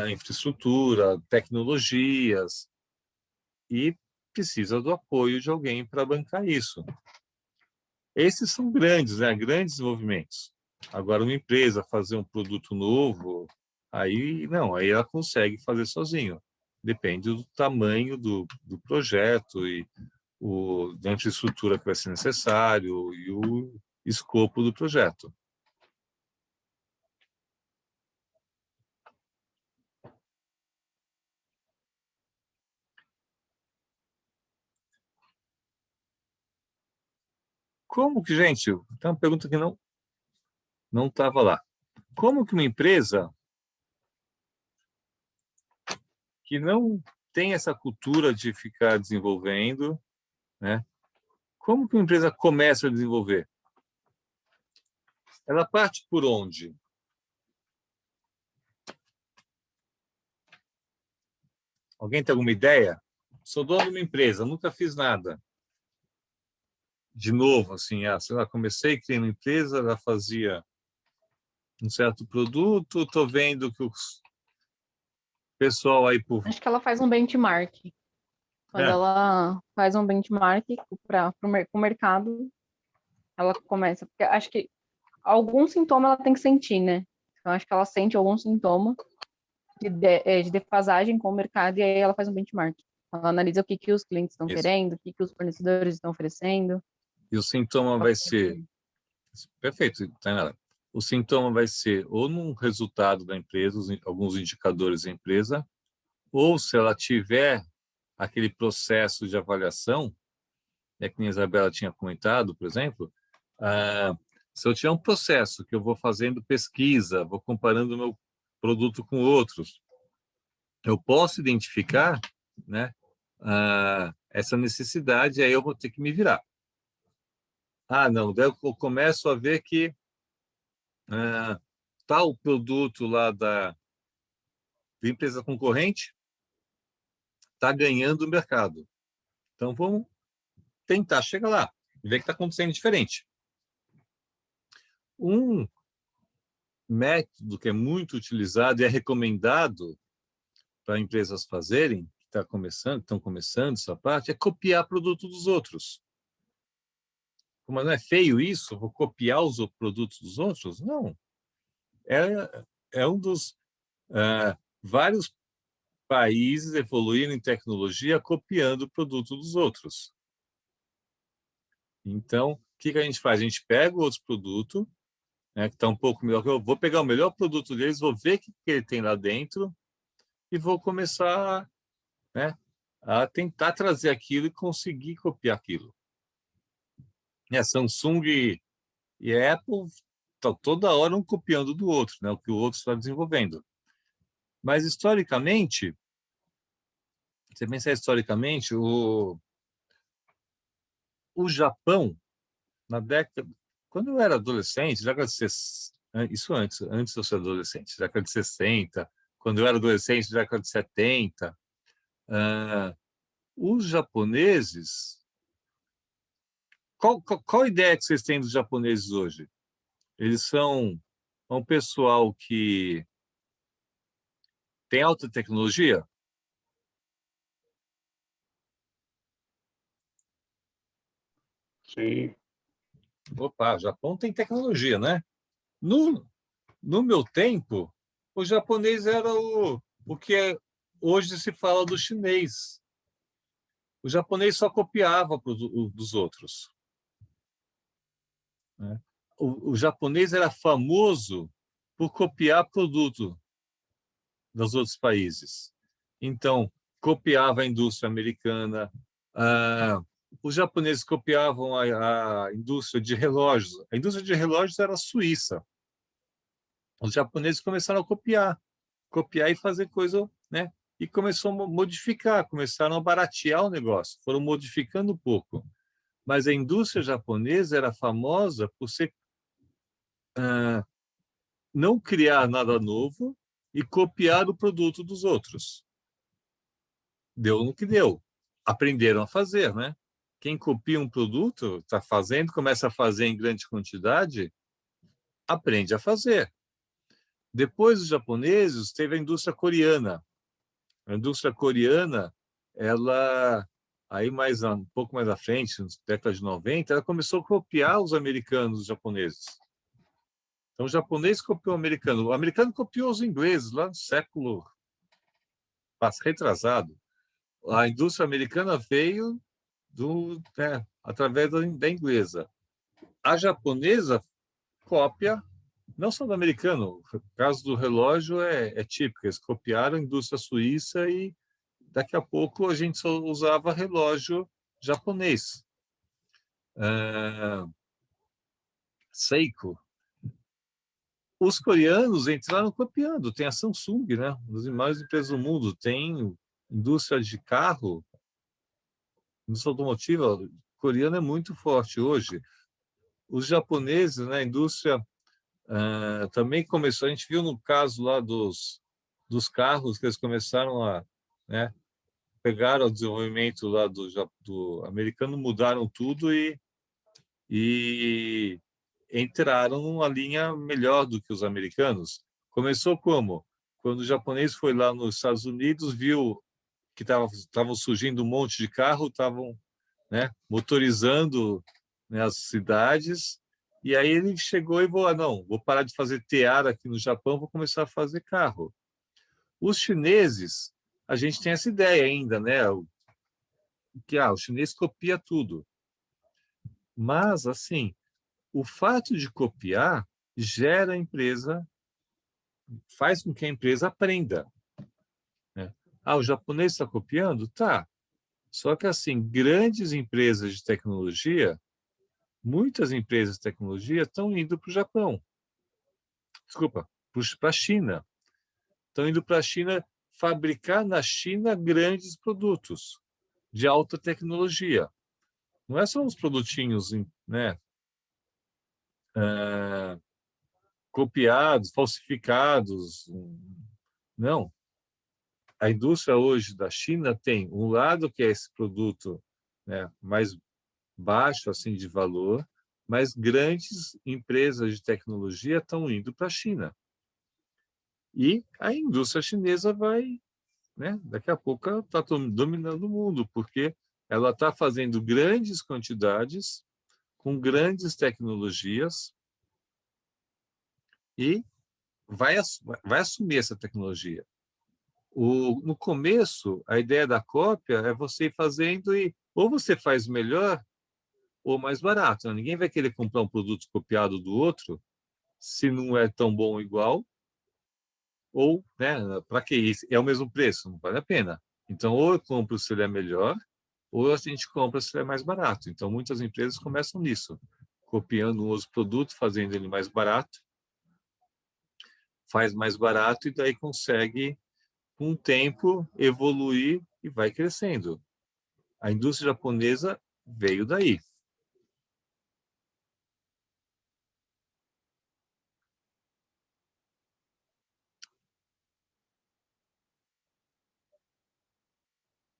infraestrutura, tecnologias, e precisa do apoio de alguém para bancar isso. Esses são grandes, né? Grandes desenvolvimentos. Agora, uma empresa fazer um produto novo, aí não, aí ela consegue fazer sozinho. Depende do tamanho do projeto e da infraestrutura que vai ser necessário e o escopo do projeto. Como que, gente, tem uma pergunta que não estava lá. Como que uma empresa que não tem essa cultura de ficar desenvolvendo, né? Como que uma empresa começa a desenvolver? Ela parte por onde? Alguém tem alguma ideia? Sou dono de uma empresa, nunca fiz nada. De novo, assim, sei lá, comecei, criei uma empresa, ela fazia um certo produto, estou vendo que o pessoal aí por... Acho que ela faz um benchmark. Quando ela faz um benchmark para o mercado, ela começa. Porque acho que algum sintoma ela tem que sentir, né? Então, acho que ela sente algum sintoma de defasagem com o mercado e aí ela faz um benchmark. Ela analisa o que os clientes estão querendo, o que os fornecedores estão oferecendo. E o sintoma vai ser... Perfeito, Tainara. O sintoma vai ser ou num resultado da empresa, alguns indicadores da empresa, ou se ela tiver aquele processo de avaliação, que a Isabela tinha comentado, por exemplo, se eu tiver um processo que eu vou fazendo pesquisa, vou comparando o meu produto com outros, eu posso identificar, né, essa necessidade, aí eu vou ter que me virar. Não, daí eu começo a ver que tal produto lá da empresa concorrente está ganhando o mercado. Então, vamos tentar chegar lá e ver o que está acontecendo diferente. Um método que é muito utilizado e é recomendado para empresas fazerem estão começando essa parte, é copiar produto dos outros. Mas não é feio isso? Vou copiar os produtos dos outros? Não. É um dos vários países evoluindo em tecnologia copiando o produto dos outros. Então, o que a gente faz? A gente pega o outro produto, né, que está um pouco melhor. Eu vou pegar o melhor produto deles, vou ver o que ele tem lá dentro e vou começar, né, a tentar trazer aquilo e conseguir copiar aquilo. A Samsung e a Apple estão toda hora um copiando do outro, né, o que o outro está desenvolvendo. Mas, historicamente, você pensar historicamente, o Japão, na década... Quando eu era adolescente, década de 60, isso antes de eu ser adolescente, década de 60, quando eu era adolescente, década de 70, os japoneses... Qual a ideia que vocês têm dos japoneses hoje? Eles são um pessoal que tem alta tecnologia? Sim. Opa, o Japão tem tecnologia, né? No meu tempo, o japonês era o que hoje se fala do chinês. O japonês só copiava dos outros, né? O japonês era famoso por copiar produto dos outros países. Então, copiava a indústria americana. Os japoneses copiavam a indústria de relógios. A indústria de relógios era suíça. Os japoneses começaram a copiar e fazer coisa, né? E começou a modificar, começaram a baratear o negócio, foram modificando um pouco. Mas a indústria japonesa era famosa por ser não criar nada novo e copiar o produto dos outros. Deu no que deu. Aprenderam a fazer, né? Quem copia um produto, está fazendo, começa a fazer em grande quantidade, aprende a fazer. Depois, os japoneses, teve a indústria coreana. A indústria coreana, ela, aí um pouco mais à frente, na década de 90, ela começou a copiar os americanos, os japoneses. Então, o japonês copiou o americano copiou os ingleses lá no século retrasado. A indústria americana veio através da inglesa. A japonesa cópia, não só do americano, o caso do relógio é típico, eles copiaram a indústria suíça e daqui a pouco a gente só usava relógio japonês. Seiko. Os coreanos entraram copiando. Tem a Samsung, né? Uma das maiores empresas do mundo. Tem indústria de carro, indústria automotiva coreana é muito forte hoje. Os japoneses, né? A indústria também começou. A gente viu no caso lá dos carros que eles começaram a, né? Pegaram o desenvolvimento lá do americano, mudaram tudo e entraram numa linha melhor do que os americanos. Começou como? Quando o japonês foi lá nos Estados Unidos, viu que estavam surgindo um monte de carro, estavam, né, motorizando, né, as cidades, e aí ele chegou e falou, não, vou parar de fazer tear aqui no Japão, vou começar a fazer carro. Os chineses, a gente tem essa ideia ainda, né, que o chinês copia tudo. Mas, assim, o fato de copiar gera a empresa, faz com que a empresa aprenda, né? O japonês está copiando? Tá. Só que, assim, grandes empresas de tecnologia, muitas empresas de tecnologia estão indo para o Japão. Desculpa, para a China. Estão indo para a China fabricar na China grandes produtos de alta tecnologia. Não é só uns produtinhos, né, copiados, falsificados. Não. A indústria hoje da China tem um lado que é esse produto, né, mais baixo assim de valor, mas grandes empresas de tecnologia estão indo para a China. E a indústria chinesa vai, né? Daqui a pouco ela está dominando o mundo, porque ela está fazendo grandes quantidades, com grandes tecnologias, e vai assumir essa tecnologia. No começo, a ideia da cópia é você ir fazendo e ou você faz melhor ou mais barato, né? Ninguém vai querer comprar um produto copiado do outro se não é tão bom igual, ou, né, para que isso? É o mesmo preço, não vale a pena. Então, ou eu compro se ele é melhor, ou a gente compra se ele é mais barato. Então, muitas empresas começam nisso, copiando um outro produto, fazendo ele mais barato, faz mais barato e daí consegue, com o tempo, evoluir e vai crescendo. A indústria japonesa veio daí.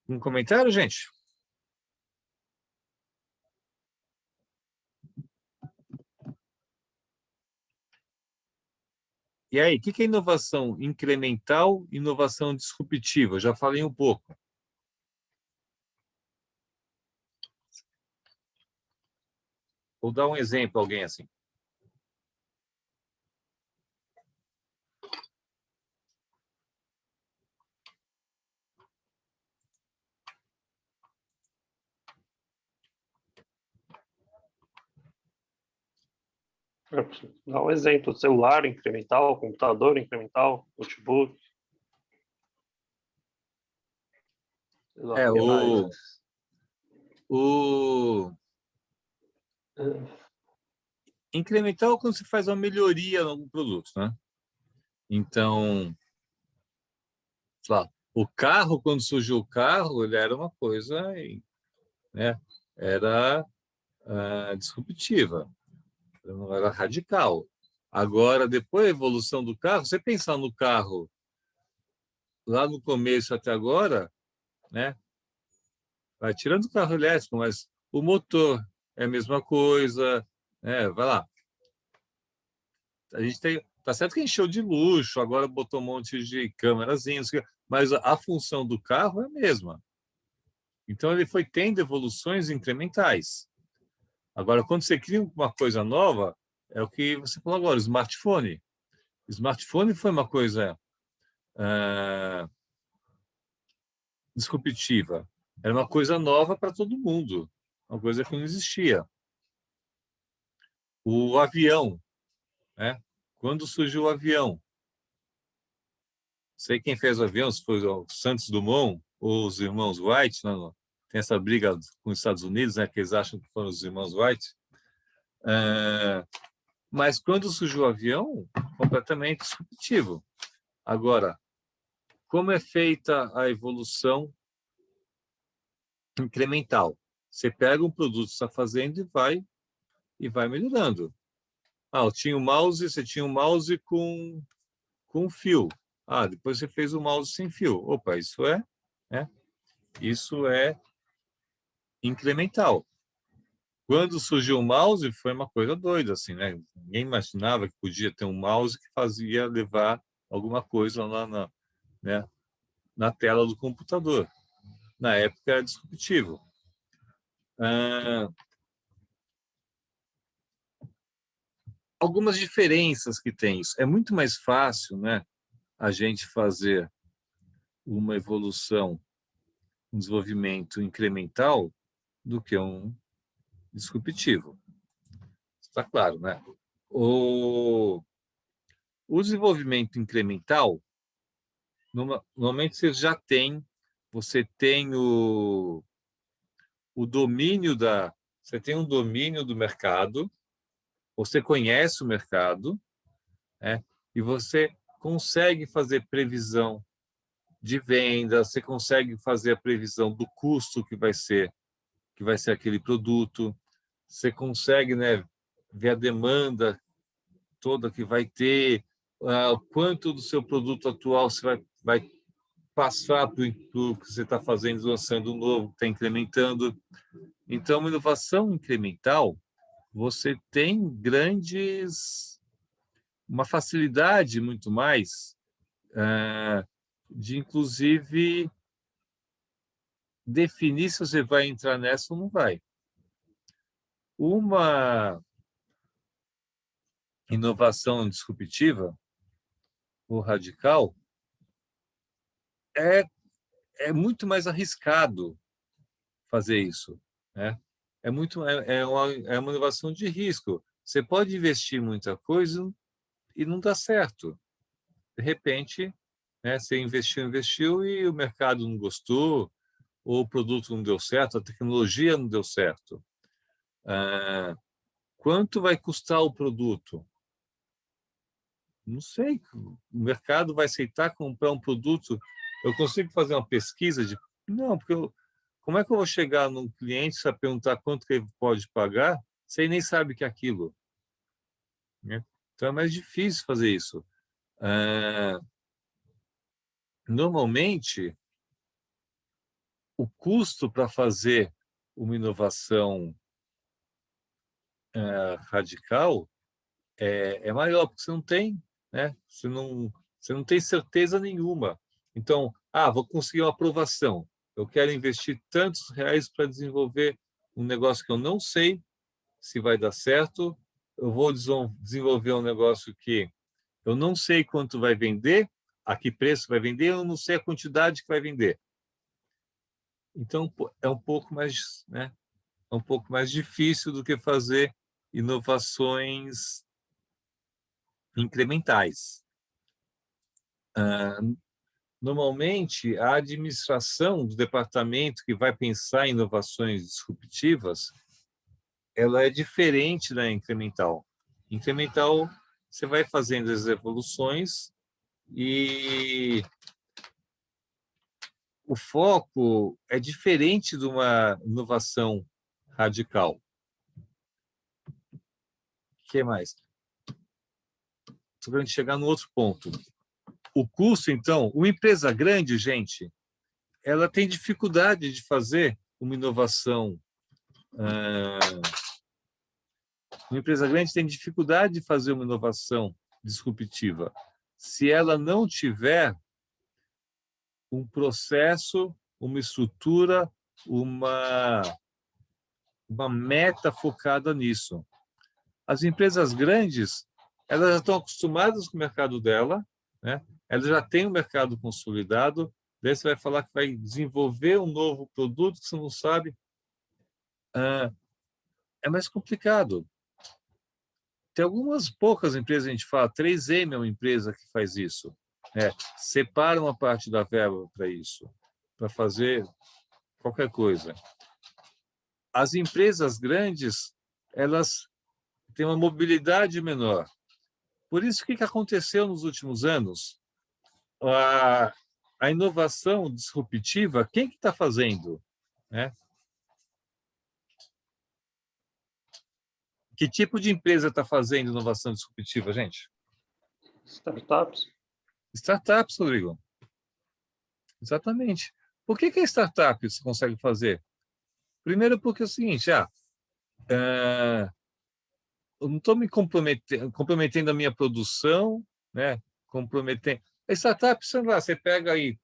Um comentário, gente? E aí, o que é inovação incremental e inovação disruptiva? Eu já falei um pouco. Vou dar um exemplo, alguém assim. Dá um exemplo: celular incremental, computador incremental, notebook. Sei lá, É, o que mais? o incremental é quando você faz uma melhoria em algum produto, né? Então, sei lá, o carro, quando surgiu o carro, ele era uma coisa, né? Era disruptiva, não era radical. Agora, depois da evolução do carro, você pensar no carro lá no começo até agora, né? Vai tirando o carro elétrico, mas o motor é a mesma coisa, né? Vai lá. A gente tem, tá certo que encheu de luxo, agora botou um monte de câmerazinhas, mas a função do carro é a mesma. Então ele foi tendo evoluções incrementais. Agora, quando você cria uma coisa nova, é o que você falou agora, o smartphone. O smartphone foi uma coisa disruptiva. Era uma coisa nova para todo mundo, uma coisa que não existia. O avião, né? Quando surgiu o avião, sei quem fez o avião, se foi o Santos Dumont ou os irmãos Wright, não, tem essa briga com os Estados Unidos, né, que eles acham que foram os irmãos Wright. Mas quando surgiu o avião, completamente disruptivo. Agora, como é feita a evolução incremental? Você pega um produto que está fazendo e vai melhorando. Eu tinha um mouse, você tinha um mouse com fio. Depois você fez o mouse sem fio. Opa, né? Isso é incremental. Quando surgiu o mouse, foi uma coisa doida, assim, né? Ninguém imaginava que podia ter um mouse que fazia levar alguma coisa lá né, na tela do computador. Na época era disruptivo. Algumas diferenças que tem isso. É muito mais fácil, né, a gente fazer uma evolução, um desenvolvimento incremental do que um disruptivo. Está claro, né? O desenvolvimento incremental, normalmente você tem o domínio você tem um domínio do mercado, você conhece o mercado, né? E você consegue fazer previsão de venda, você consegue fazer a previsão do custo que vai ser aquele produto, você consegue, né, ver a demanda toda que vai ter, quanto do seu produto atual você vai passar para o que você está fazendo, lançando um novo, está incrementando. Então, uma inovação incremental, você tem uma facilidade muito mais inclusive, definir se você vai entrar nessa ou não vai. Uma inovação disruptiva, ou radical, é muito mais arriscado fazer isso, né? É uma inovação de risco. Você pode investir muita coisa e não dá certo. De repente, né, você investiu e o mercado não gostou, ou o produto não deu certo, a tecnologia não deu certo. Quanto vai custar o produto? Não sei. O mercado vai aceitar comprar um produto? Eu consigo fazer uma pesquisa de... Não, porque como é que eu vou chegar num cliente e perguntar quanto que ele pode pagar, se ele nem sabe que é aquilo, né? Então é mais difícil fazer isso. Normalmente, o custo para fazer uma inovação radical é maior, porque você não tem, né? Você não tem certeza nenhuma. Então, vou conseguir uma aprovação. Eu quero investir tantos reais para desenvolver um negócio que eu não sei se vai dar certo. Eu vou desenvolver um negócio que eu não sei quanto vai vender, a que preço vai vender, eu não sei a quantidade que vai vender. Então, é um pouco mais, né? É um pouco mais difícil do que fazer inovações incrementais. Normalmente, a administração do departamento que vai pensar em inovações disruptivas, ela é diferente da incremental. Incremental, você vai fazendo as evoluções e o foco é diferente de uma inovação radical. O que mais? Estou querendo chegar no outro ponto. O custo, então, uma empresa grande, gente, ela tem dificuldade de fazer uma inovação. Uma empresa grande tem dificuldade de fazer uma inovação disruptiva se ela não tiver um processo, uma estrutura, uma meta focada nisso. As empresas grandes, elas já estão acostumadas com o mercado dela, né? Elas já têm um mercado consolidado, daí você vai falar que vai desenvolver um novo produto que você não sabe. É mais complicado. Tem algumas poucas empresas, a gente fala, 3M é uma empresa que faz isso. Separa uma parte da verba para isso, para fazer qualquer coisa. As empresas grandes, elas têm uma mobilidade menor. Por isso, o que aconteceu nos últimos anos? A inovação disruptiva, quem que está fazendo? Né? Que tipo de empresa está fazendo inovação disruptiva, gente? Startups. Startups, Rodrigo. Exatamente. Por que a startup você consegue fazer? Primeiro porque é o seguinte, eu não estou me comprometendo a minha produção, né? Comprometendo. A startup, sei lá, você pega aí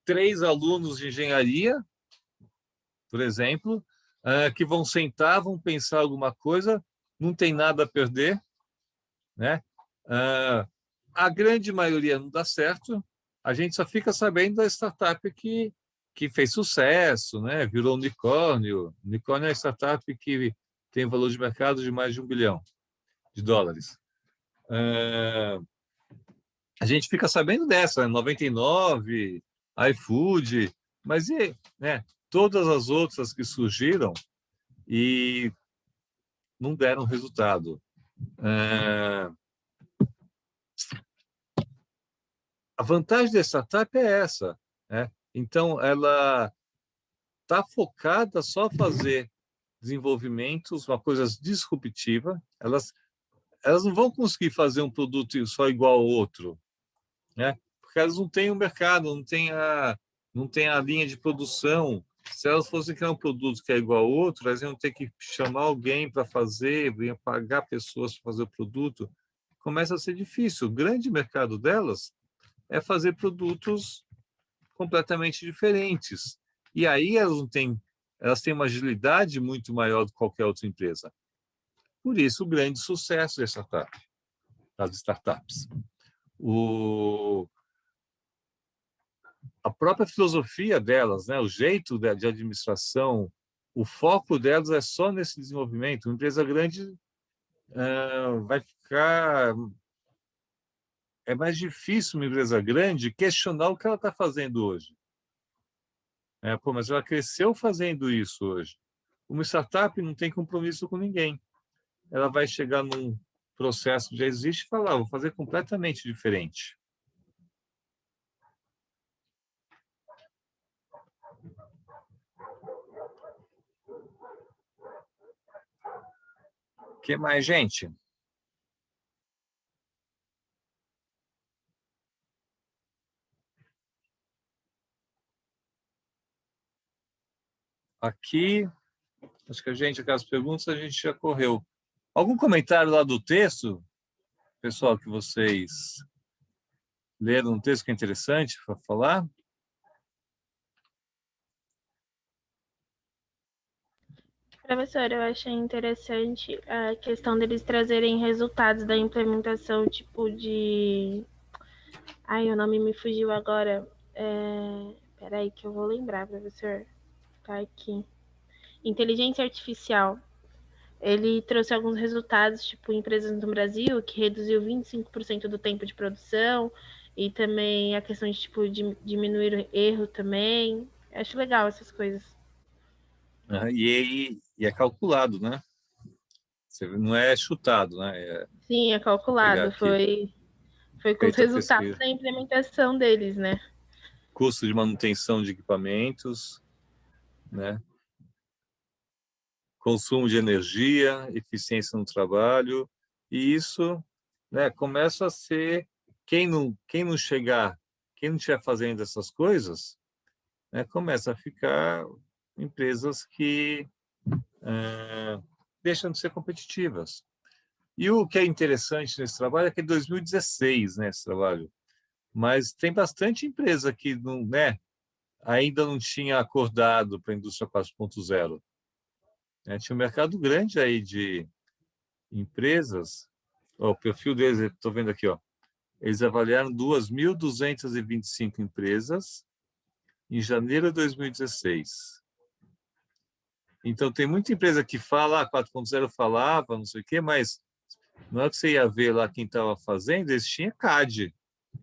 3 alunos de engenharia, por exemplo, que vão sentar, vão pensar alguma coisa, não tem nada a perder, né? A grande maioria não dá certo, a gente só fica sabendo da startup que fez sucesso, né? Virou unicórnio. Unicórnio é uma startup que tem valor de mercado de mais de $1 bilhão. A gente fica sabendo dessa, 99, iFood, mas né, todas as outras que surgiram e não deram resultado. A vantagem da startup é essa, né? Então, ela está focada só a fazer desenvolvimentos, uma coisa disruptiva. Elas não vão conseguir fazer um produto só igual ao outro, né? Porque elas não têm o mercado, não tem a linha de produção. Se elas fossem criar um produto que é igual ao outro, elas iam ter que chamar alguém para fazer, iam pagar pessoas para fazer o produto. Começa a ser difícil. O grande mercado delas é fazer produtos completamente diferentes. E aí elas têm uma agilidade muito maior do que qualquer outra empresa. Por isso, o grande sucesso das startups. A própria filosofia delas, né, o jeito de administração, o foco delas é só nesse desenvolvimento. Uma empresa grande vai ficar... É mais difícil uma empresa grande questionar o que ela está fazendo hoje. Mas ela cresceu fazendo isso hoje. Uma startup não tem compromisso com ninguém. Ela vai chegar num processo que já existe e falar, vou fazer completamente diferente. O que mais, gente? Aqui, acho que aquelas perguntas a gente já correu. Algum comentário lá do texto, pessoal, que vocês leram um texto que é interessante para falar? Professor, eu achei interessante a questão deles trazerem resultados da implementação, tipo de... Ai, o nome me fugiu agora. Peraí que eu vou lembrar, professor. Tá aqui. Inteligência artificial. Ele trouxe alguns resultados, tipo, empresas no Brasil, que reduziu 25% do tempo de produção, e também a questão de, tipo, de diminuir o erro também. Acho legal essas coisas. E é calculado, né? Não é chutado, né? Sim, é Vou pegar calculado. aqui. Foi com os Feita a resultados pesquisa. da implementação deles, né? Custo de manutenção de equipamentos, né? Consumo de energia, eficiência no trabalho, e isso, né, começa a ser quem não estiver fazendo essas coisas, né, começa a ficar empresas que deixam de ser competitivas. E o que é interessante nesse trabalho é que é 2016, né, esse trabalho, mas tem bastante empresa que não, né, ainda não tinha acordado para a indústria 4.0. Tinha um mercado grande aí de empresas. O perfil deles, estou vendo aqui, eles avaliaram 2.225 empresas em janeiro de 2016. Então, tem muita empresa que fala, 4.0 falava, não sei o quê, mas na hora que você ia ver lá quem estava fazendo, eles tinham CAD.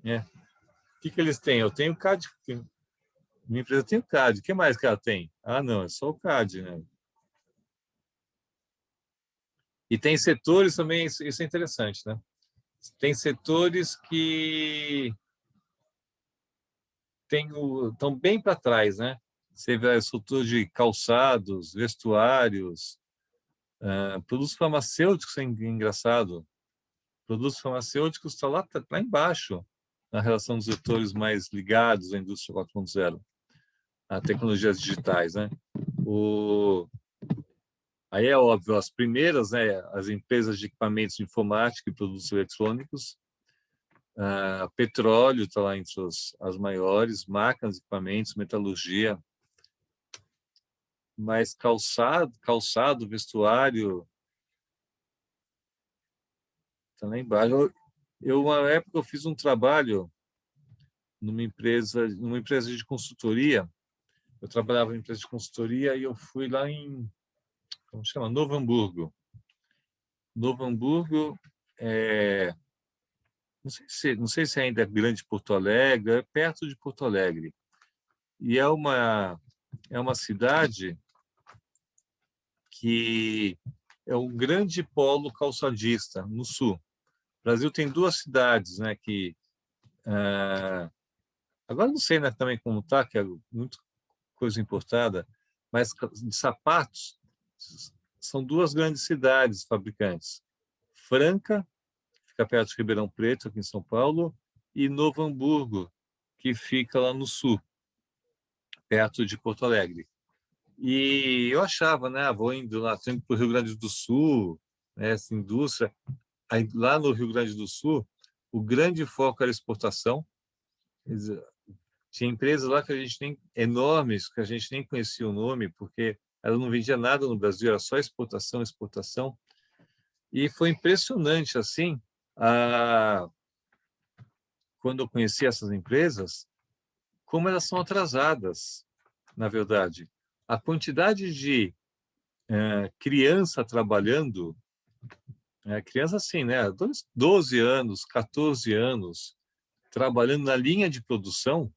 Né? O que eles têm? Eu tenho CAD. Minha empresa tem o CAD. O que mais que ela tem? Ah, não, é só o CAD. Né? E tem setores também, isso é interessante, né? Tem setores que estão bem para trás, né? Você vê o setor de calçados, vestuários, produtos farmacêuticos, é engraçado. Produtos farmacêuticos estão lá embaixo, na relação dos setores mais ligados à indústria 4.0, a tecnologias digitais, né? Aí é óbvio, as primeiras, né, as empresas de equipamentos de informática e produtos eletrônicos, petróleo está lá entre as maiores, máquinas, equipamentos, metalurgia, mas calçado, vestuário, está lá embaixo. Uma época, eu fiz um trabalho numa empresa de consultoria. Eu trabalhava em empresa de consultoria e eu fui lá em, como chama? Novo Hamburgo. Novo Hamburgo não sei se ainda é grande Porto Alegre, é perto de Porto Alegre. E é uma cidade que é um grande polo calçadista no sul. O Brasil tem duas cidades, né, que agora não sei, né, também como está, que é muito coisa importada, mas de sapatos são duas grandes cidades fabricantes. Franca, fica perto de Ribeirão Preto, aqui em São Paulo, e Novo Hamburgo, que fica lá no sul, perto de Porto Alegre. E eu achava, né, vou indo lá, sempre para o Rio Grande do Sul, né, essa indústria. Aí, lá no Rio Grande do Sul, o grande foco era exportação, Tinha empresas lá que a gente nem enormes, que a gente nem conhecia o nome, porque ela não vendia nada no Brasil, era só exportação, exportação. E foi impressionante assim, quando eu conheci essas empresas, como elas são atrasadas, na verdade. A quantidade de criança trabalhando, criança assim, né, 12 anos, 14 anos, trabalhando na linha de produção,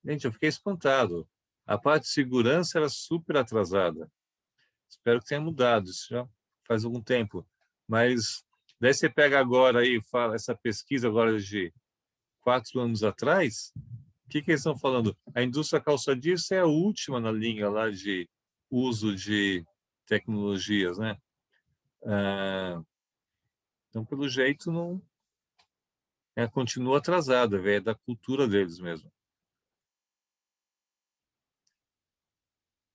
gente, eu fiquei espantado. A parte de segurança era super atrasada. Espero que tenha mudado, isso já faz algum tempo. Mas daí você pega agora aí, fala essa pesquisa agora de 4 anos atrás, o que eles estão falando? A indústria calçadista é a última na linha lá de uso de tecnologias, né? Então, pelo jeito, não continua atrasada, é da cultura deles mesmo.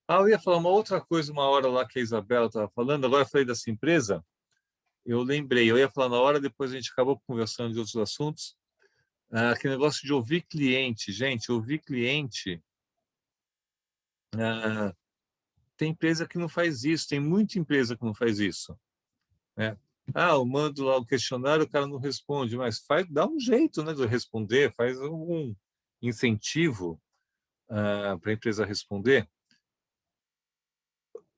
Eu ia falar uma outra coisa uma hora lá que a Isabela estava falando, agora eu falei dessa empresa, eu lembrei, eu ia falar na hora, depois a gente acabou conversando de outros assuntos. Aquele negócio de ouvir cliente, gente, ouvir cliente. Tem empresa que não faz isso, tem muita empresa que não faz isso, né? Eu mando lá o questionário, o cara não responde, mas dá um jeito, né, de responder, faz algum incentivo para a empresa responder.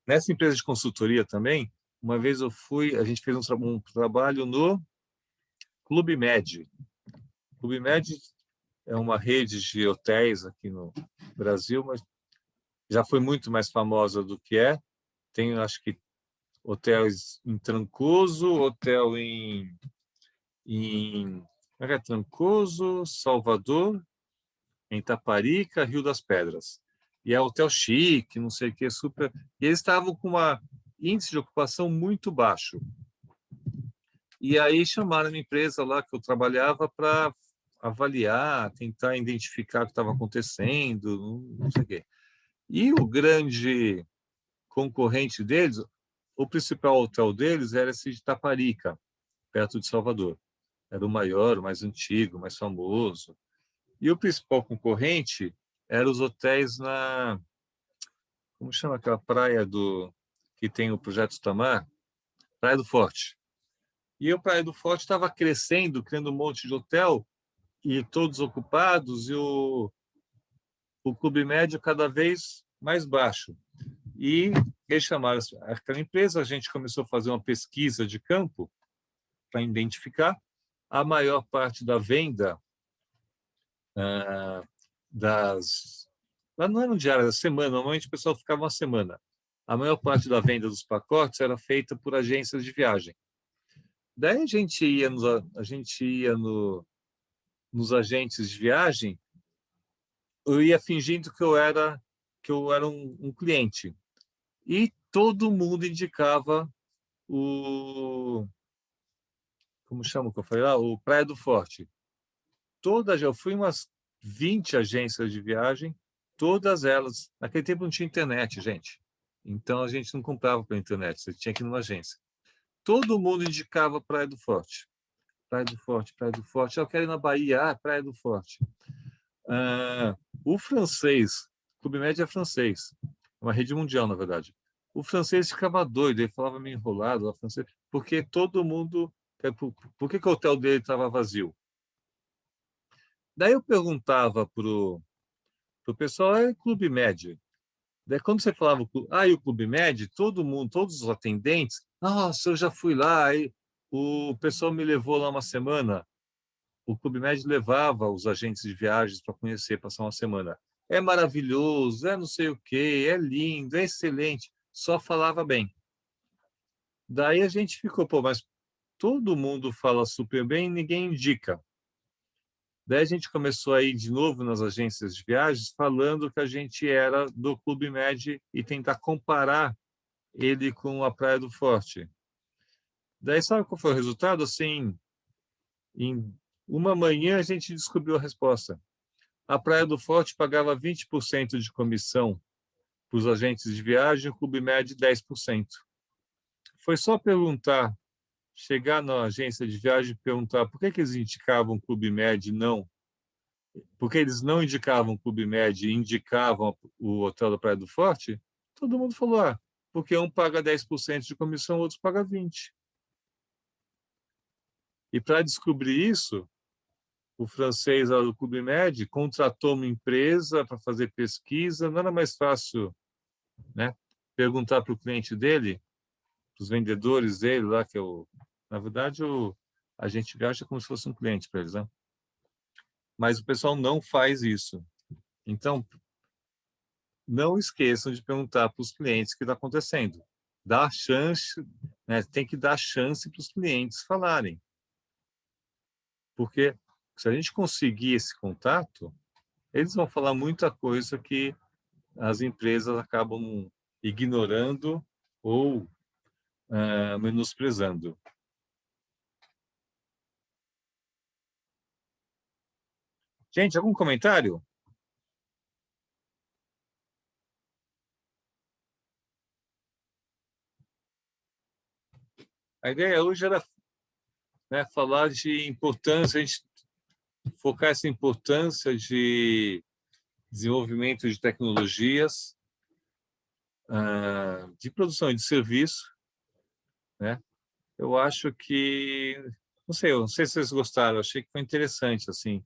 Nessa empresa de consultoria também, uma vez a gente fez um trabalho no Clube Med. Clube Med é uma rede de hotéis aqui no Brasil, mas já foi muito mais famosa do que é. Tem, acho que, hotéis em Trancoso, hotel em Trancoso, Salvador, em Taparica, Rio das Pedras. E é hotel chique, não sei o que, super. E eles estavam com um índice de ocupação muito baixo. E aí chamaram a empresa lá que eu trabalhava para avaliar, tentar identificar o que estava acontecendo, não sei o quê. E o grande concorrente deles, o principal hotel deles era esse de Taparica, perto de Salvador. Era o maior, o mais antigo, o mais famoso. E o principal concorrente eram os hotéis como chama aquela praia que tem o Projeto Itamar? Praia do Forte. E o Praia do Forte estava crescendo, criando um monte de hotel, e todos ocupados, e o Clube Médio cada vez mais baixo. E eles chamaram aquela empresa, a gente começou a fazer uma pesquisa de campo para identificar a maior parte da venda lá não era um diário, era semana, normalmente o pessoal ficava uma semana. A maior parte da venda dos pacotes era feita por agências de viagem. Daí a gente ia nos agentes de viagem, eu ia fingindo que eu era um cliente. E todo mundo indicava como chama que eu falei lá? O Praia do Forte. Eu fui umas 20 agências de viagem, todas elas. Naquele tempo não tinha internet, gente. Então a gente não comprava pela internet, você tinha que ir numa agência. Todo mundo indicava Praia do Forte. Praia do Forte, Praia do Forte. Eu quero ir na Bahia, Praia do Forte. O francês, Clube Med é francês, é uma rede mundial, na verdade. O francês ficava doido, ele falava meio enrolado, o francês, porque todo mundo. Por que o hotel dele estava vazio? Daí eu perguntava pro pessoal, Clube Med. Daí quando você falava, e o Clube Med, todo mundo, todos os atendentes, nossa, eu já fui lá, aí o pessoal me levou lá uma semana. O Clube Med levava os agentes de viagens para conhecer, passar uma semana. É maravilhoso, é não sei o quê, é lindo, é excelente. Só falava bem. Daí a gente ficou, mas todo mundo fala super bem e ninguém indica. Daí a gente começou a ir de novo nas agências de viagens falando que a gente era do Clube Med e tentar comparar ele com a Praia do Forte. Daí sabe qual foi o resultado? Assim, em uma manhã a gente descobriu a resposta. A Praia do Forte pagava 20% de comissão para os agentes de viagem, o Clube Med 10%. Foi só perguntar, chegar na agência de viagem e perguntar por que eles indicavam o Clube Med e não porque eles não indicavam o Clube Med e indicavam o Hotel da Praia do Forte, todo mundo falou, porque um paga 10% de comissão, outro paga 20%. E para descobrir isso, o francês lá do Clube Med contratou uma empresa para fazer pesquisa. Não era mais fácil, né, perguntar para o cliente dele, para os vendedores dele lá, que é na verdade, a gente viaja como se fosse um cliente para eles, né? Mas o pessoal não faz isso. Então, não esqueçam de perguntar para os clientes o que está acontecendo. Dá chance, né, tem que dar chance para os clientes falarem. Porque se a gente conseguir esse contato, eles vão falar muita coisa que as empresas acabam ignorando ou menosprezando. Gente, algum comentário? A ideia hoje era, né, falar de importância, a gente focar essa importância de desenvolvimento de tecnologias, de produção e de serviço, né? Eu acho que, eu não sei se vocês gostaram, eu achei que foi interessante assim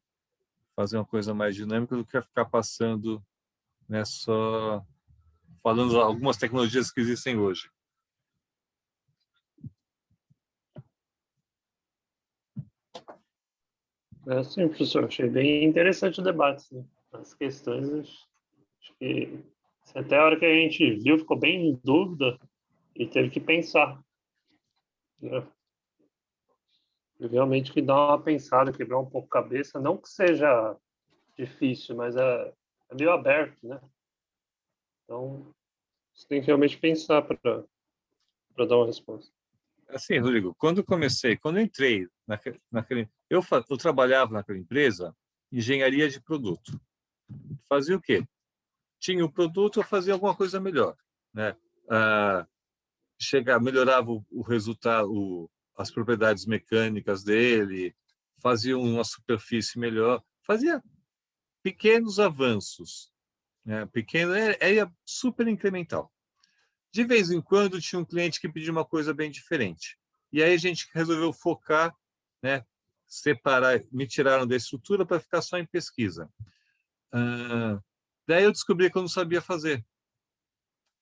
fazer uma coisa mais dinâmica do que ficar passando, né, só falando algumas tecnologias que existem hoje. Sim, professor, achei bem interessante o debate, né? As questões, acho que até a hora que a gente viu, ficou bem em dúvida e teve que pensar, né? Realmente que dar uma pensada, quebrar um pouco a cabeça, não que seja difícil, mas é meio aberto, né? Então, você tem que realmente pensar para dar uma resposta. Assim, Rodrigo, quando eu entrei eu trabalhava naquela empresa, engenharia de produto. Fazia o quê? Tinha o produto, eu fazia alguma coisa melhor, né? Melhorava o resultado, as propriedades mecânicas dele, fazia uma superfície melhor, fazia pequenos avanços, né? Era super incremental. De vez em quando tinha um cliente que pedia uma coisa bem diferente. E aí a gente resolveu focar, né, separar, me tiraram da estrutura para ficar só em pesquisa. Daí eu descobri que eu não sabia fazer.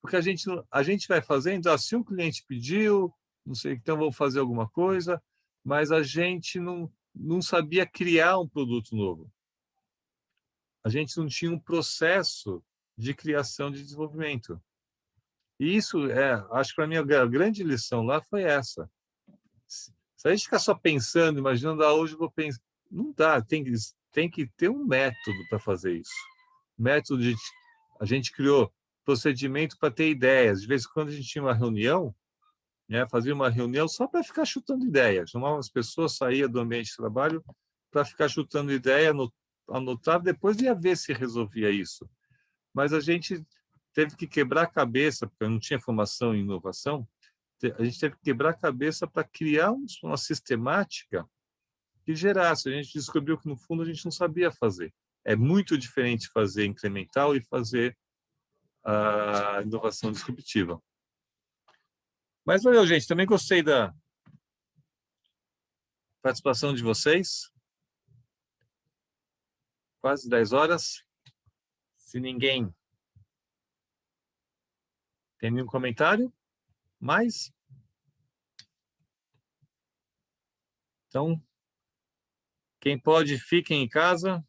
Porque a gente vai fazendo, se um cliente pediu, não sei, então vou fazer alguma coisa, mas a gente não sabia criar um produto novo. A gente não tinha um processo de criação de desenvolvimento. E isso, acho que para mim a grande lição lá foi essa. Se a gente ficar só pensando, imaginando, hoje eu vou pensar, não dá, tem que ter um método para fazer isso. Método a gente criou procedimento para ter ideias. De vez em quando a gente tinha uma reunião, né, fazia uma reunião só para ficar chutando ideias. Chamava as pessoas, saía do ambiente de trabalho para ficar chutando ideia, anotava, depois ia ver se resolvia isso. Mas a gente teve que quebrar a cabeça, porque eu não tinha formação em inovação, a gente teve que quebrar a cabeça para criar uma sistemática que gerasse. A gente descobriu que, no fundo, a gente não sabia fazer. É muito diferente fazer incremental e fazer a inovação disruptiva. Mas valeu, gente. Também gostei da participação de vocês. Quase 10 horas. Se ninguém tem nenhum comentário, mais. Então, quem pode, fiquem em casa.